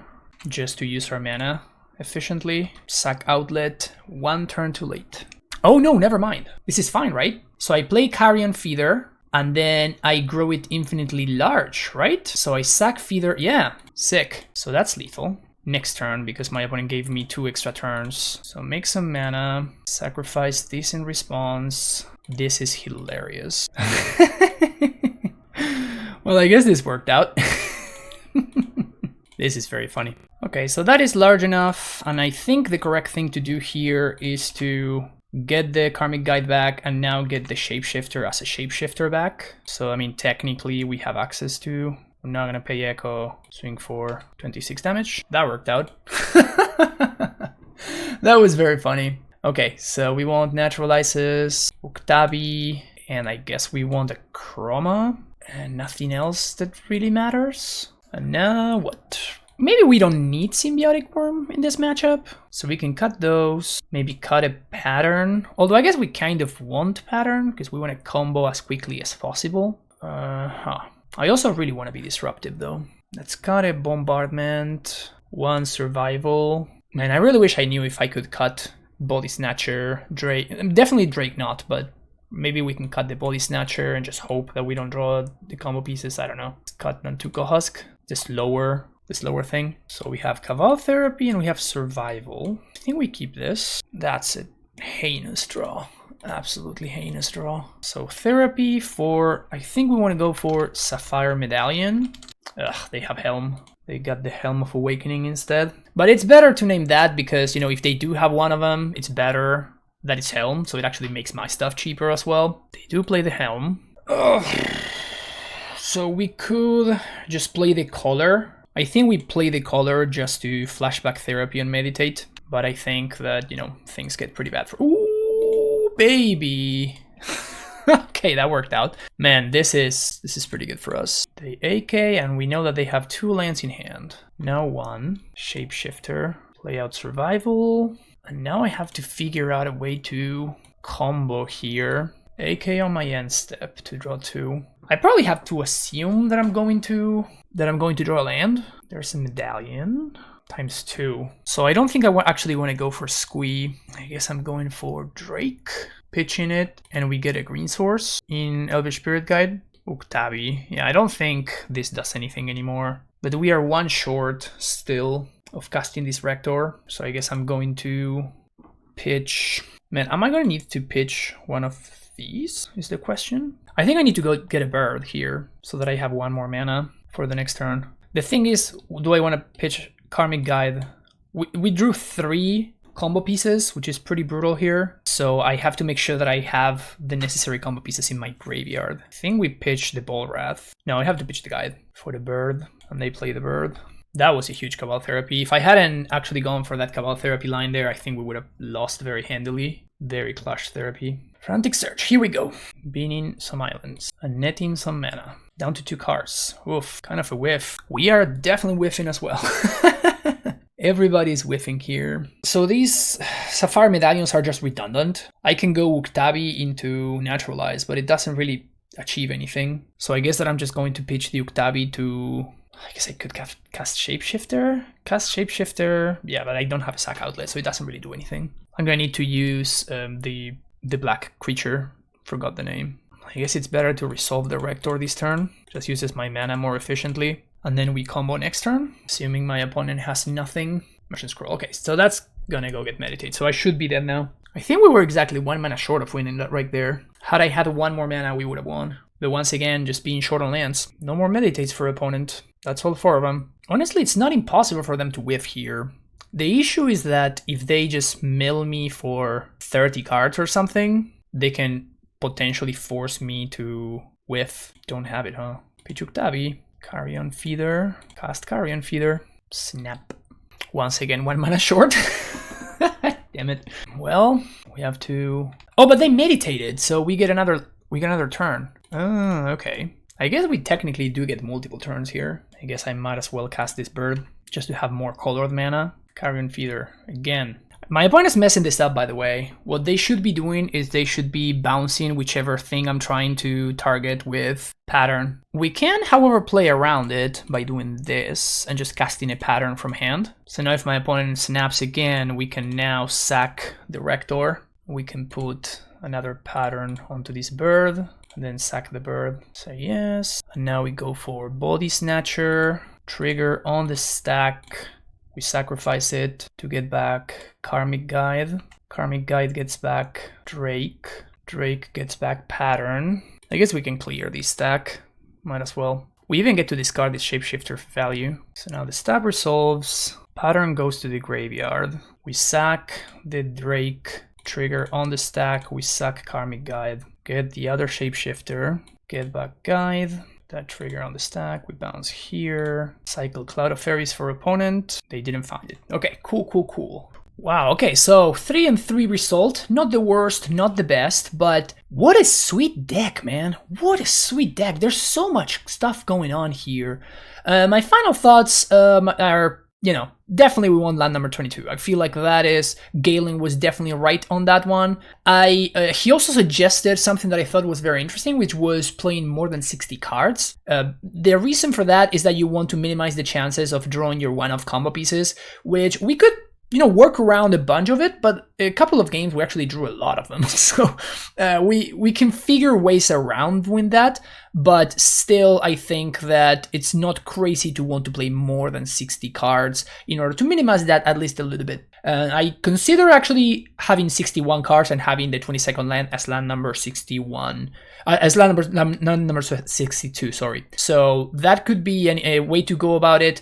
Speaker 1: just to use our mana efficiently. Sack outlet, 1 turn too late. Oh no, never mind. This is fine, right? So I play Carrion Feeder and then I grow it infinitely large, right? So I sack Feeder. Yeah, sick. So that's lethal. Next turn, because my opponent gave me 2 extra turns. So make some mana, sacrifice this in response. This is hilarious. Well, I guess this worked out. This is very funny. Okay, so that is large enough, and I think the correct thing to do here is to get the Karmic Guide back and now get the Shapeshifter as a Shapeshifter back. So, I mean, technically we have access to... I'm not gonna pay Echo, swing for 26 damage. That worked out. That was very funny. Okay, so we want Naturalizes, Uktabi, and I guess we want a Chroma, and nothing else that really matters. And now what? Maybe we don't need Symbiotic Worm in this matchup, so we can cut those, maybe cut a Pattern. Although I guess we kind of want Pattern, because we want to combo as quickly as possible. I also really want to be disruptive though. Let's cut a Bombardment, 1 Survival. Man, I really wish I knew if I could cut Body Snatcher, Drake. Definitely Drake not, but maybe we can cut the Body Snatcher and just hope that we don't draw the combo pieces. I don't know. Let's cut Nantuko Husk, this lower thing. So we have Caval Therapy and we have Survival. I think we keep this. That's a heinous draw. Absolutely heinous draw. So Therapy for, I think we want to go for Sapphire Medallion. Ugh, they have Helm. They got the Helm of Awakening instead. But it's better to name that because, you know, if they do have one of them, it's better that it's Helm. So it actually makes my stuff cheaper as well. They do play the Helm. Ugh. So we could just play the Color. I think we play the Color just to Flashback Therapy and Meditate. But I think that, you know, things get pretty bad for... Ooh, baby. Okay, that worked out. Man, this is pretty good for us. They AK, and we know that they have 2 lands in hand. Now 1. Shapeshifter. Play out Survival. And now I have to figure out a way to combo here. AK on my end step to draw 2. I probably have to assume that I'm going to draw a land. There's a Medallion. Times 2. So I don't think I actually want to go for Squee. I guess I'm going for Drake. Pitching it, and we get a green source in Elvish Spirit Guide. Uktabi. Yeah, I don't think this does anything anymore. But we are 1 short still of casting this Rector. So I guess I'm going to pitch... Man, am I going to need to pitch one of these, is the question? I think I need to go get a bird here so that I have 1 more mana for the next turn. The thing is, do I want to pitch Karmic Guide? We drew 3 combo pieces, which is pretty brutal here. So I have to make sure that I have the necessary combo pieces in my graveyard. I think we pitched the Ball Wrath. No, I have to pitch the Guide for the bird, and they play the bird. That was a huge Cabal Therapy. If I hadn't actually gone for that Cabal Therapy line there, I think we would have lost very handily. Very clutch therapy. Frantic Search, here we go. Beaning some islands and netting some mana. Down to 2 cards. Oof, kind of a whiff. We are definitely whiffing as well. Everybody's whiffing here. So these Sapphire Medallions are just redundant. I can go Uktabi into Naturalize, but it doesn't really achieve anything. So I guess that I'm just going to pitch the Uktabi to... I guess I could cast Shapeshifter? Cast Shapeshifter. Yeah, but I don't have a sack outlet, so it doesn't really do anything. I'm gonna need to use the black creature. Forgot the name. I guess it's better to resolve the Rector this turn. Just uses my mana more efficiently. And then we combo next turn, assuming my opponent has nothing. Merchant Scroll. Okay, so that's gonna go get Meditate. So I should be dead now. I think we were exactly 1 mana short of winning that right there. Had I had 1 more mana, we would have won. But once again, just being short on lands. No more Meditates for opponent. That's all 4 of them. Honestly, it's not impossible for them to whiff here. The issue is that if they just mill me for 30 cards or something, they can potentially force me to whiff. Don't have it, huh? Pitch Uktabi. Carrion Feeder. Cast Carrion Feeder. Snap. Once again, 1 mana short. Damn it. Well, we have to... Oh, but they meditated, so we get another turn. Oh, okay. I guess we technically do get multiple turns here. I guess I might as well cast this bird just to have more colored mana. Carrion Feeder again. My opponent's messing this up, by the way. What they should be doing is they should be bouncing whichever thing I'm trying to target with Pattern. We can, however, play around it by doing this and just casting a Pattern from hand. So now if my opponent snaps again, we can now sack the Rector. We can put another Pattern onto this bird and then sack the bird. Say yes. And now we go for Body Snatcher. Trigger on the stack. We sacrifice it to get back Karmic Guide. Karmic Guide gets back Drake. Drake gets back Pattern. I guess we can clear this stack. Might as well. We even get to discard this Shapeshifter value. So now the stab resolves. Pattern goes to the graveyard. We sack the Drake. Trigger on the stack. We sack Karmic Guide. Get the other Shapeshifter. Get back Guide. That trigger on the stack, we bounce here. Cycle Cloud of Fairies for opponent. They didn't find it. Okay, cool. Wow, okay, so 3-3 result. Not the worst, not the best, but what a sweet deck, man. What a sweet deck. There's so much stuff going on here. My final thoughts are, definitely we won land number 22. I feel like that is, Galen was definitely right on that one. He also suggested something that I thought was very interesting, which was playing more than 60 cards. The reason for that is that you want to minimize the chances of drawing your one-off combo pieces, which we could work around a bunch of it, but a couple of games we actually drew a lot of them. So we can figure ways around doing that, but still I think that it's not crazy to want to play more than 60 cards in order to minimize that at least a little bit. I consider actually having 61 cards and having the 22nd land as land number 61. As land number 62, sorry. So that could be a way to go about it.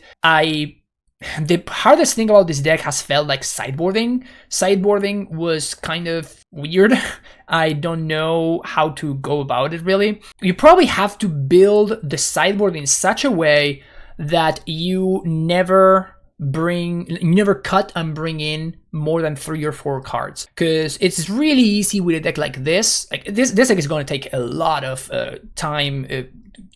Speaker 1: The hardest thing about this deck has felt like sideboarding. Sideboarding was kind of weird. I don't know how to go about it really. You probably have to build the sideboard in such a way that you never cut and bring in more than 3 or 4 cards, because it's really easy with a deck like this. Like this deck is going to take a lot of time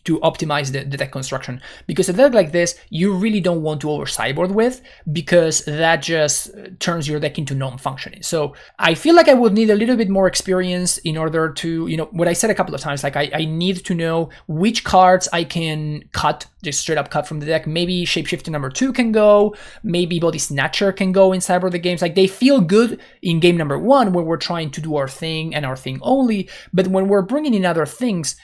Speaker 1: to optimize the deck construction, because a deck like this you really don't want to over sideboard with, because that just turns your deck into non-functioning. So I feel like I would need a little bit more experience in order to, you know, what I said a couple of times, like I need to know which cards I can cut, just straight up cut from the deck. Maybe Shapeshifter number 2 can go, maybe Body Snatcher can go in sideboard the games. Like they feel good in game number 1 when we're trying to do our thing and our thing only, but when we're bringing in other things,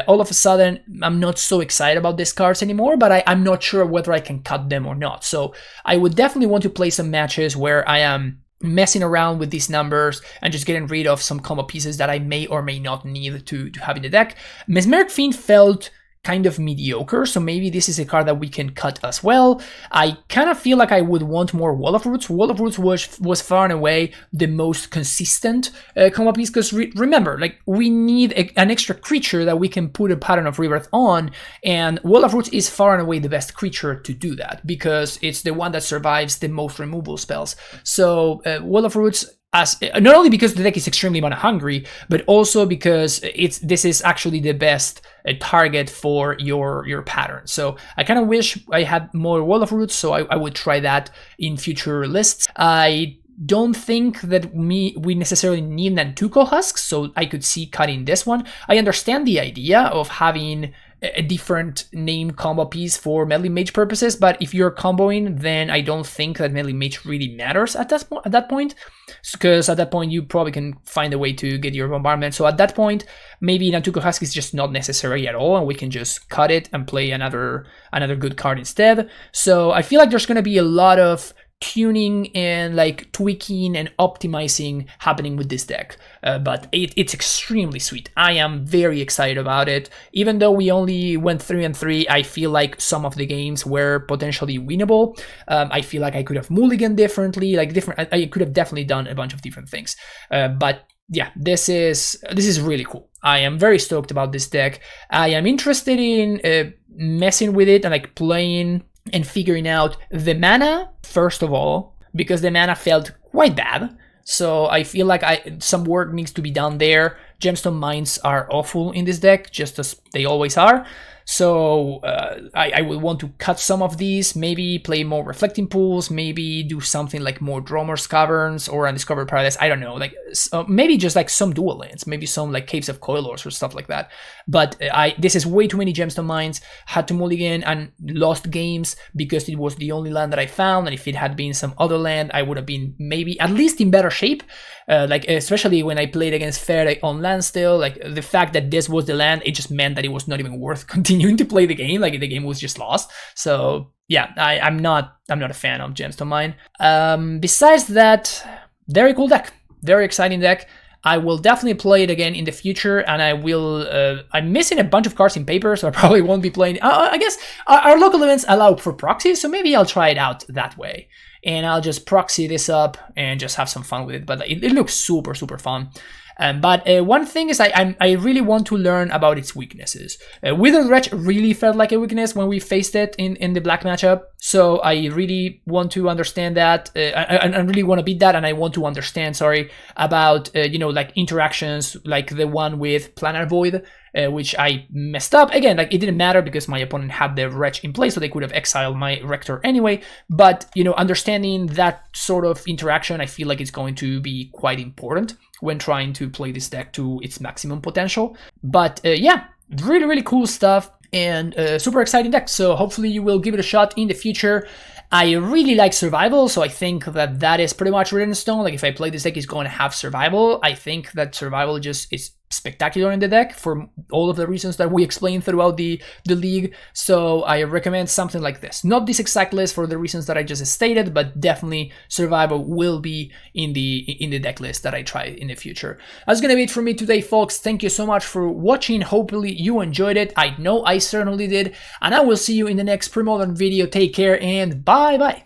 Speaker 1: all of a sudden I'm not so excited about these cards anymore, but I'm not sure whether I can cut them or not. So I would definitely want to play some matches where I am messing around with these numbers and just getting rid of some combo pieces that I may or may not need to have in the deck. Mesmeric Fiend felt kind of mediocre, so maybe this is a card that we can cut as well. I kind of feel like I would want more Wall of Roots. Wall of Roots was far and away the most consistent combo piece, because remember, like we need an extra creature that we can put a Pattern of Rebirth on, and Wall of Roots is far and away the best creature to do that, because it's the one that survives the most removal spells. So Wall of Roots, as not only because the deck is extremely mana hungry, but also because this is actually the best target for your pattern. So I kind of wish I had more Wall of Roots, so I would try that in future lists. I don't think that we necessarily need Nantuko Husks, so I could see cutting this one. I understand the idea of having a different name combo piece for Meddling Mage purposes, but if you're comboing, then I don't think that Meddling Mage really matters at that point, because at that point you probably can find a way to get your bombardment. So at that point, maybe Nantuko Husk is just not necessary at all, and we can just cut it and play another good card instead. So I feel like there's going to be a lot of tuning and like tweaking and optimizing happening with this deck, but it's extremely sweet. I am very excited about it. Even though we only went 3-3, I feel like some of the games were potentially winnable. I feel like I could have mulliganed differently, I could have definitely done a bunch of different things, but yeah, this is really cool. I am very stoked about this deck. I am interested in messing with it and like playing and figuring out the mana, first of all, because the mana felt quite bad. So I feel like some work needs to be done there. Gemstone Mines are awful in this deck, just as they always are. So I would want to cut some of these, maybe play more Reflecting Pools, maybe do something like more Dromore's Caverns or Undiscovered Paradise. I don't know, like maybe just like some dual lands, maybe some like Caves of Coilors or stuff like that. But this is way too many Gemstone Mines. Had to mulligan and lost games because it was the only land that I found, and if it had been some other land, I would have been maybe at least in better shape. Like especially when I played against Fair on Landstill, like the fact that this was the land, it just meant that it was not even worth continuing to play the game. Like the game was just lost. So yeah, I'm not a fan of Gemstone Mine. Besides that, very cool deck, very exciting deck. I will definitely play it again in the future, and I will. I'm missing a bunch of cards in paper, so I probably won't be playing. I guess our local events allow for proxy, so maybe I'll try it out that way, and I'll just proxy this up and just have some fun with it. But it looks super fun. But one thing is I really want to learn about its weaknesses. Withered Wretch really felt like a weakness when we faced it in the black matchup. So I really want to understand that. I really want to beat that, and I want to understand, about, like interactions like the one with Planar Void, which I messed up. Again, like it didn't matter because my opponent had the Wretch in place, so they could have exiled my Rector anyway. But, understanding that sort of interaction, I feel like it's going to be quite important when trying to play this deck to its maximum potential. But yeah, really cool stuff, and super exciting deck. So hopefully you will give it a shot in the future. I really like survival, so I think that is pretty much written in stone. Like if I play this deck, it's going to have survival. I think that survival just is spectacular in the deck for all of the reasons that we explained throughout the league. So I recommend something like this. Not this exact list for the reasons that I just stated, but definitely survival will be in the deck list that I try in the future. That's gonna be it for me today, folks. Thank you so much for watching. Hopefully you enjoyed it. I know I certainly did, and I will see you in the next Premodern video. Take care and bye.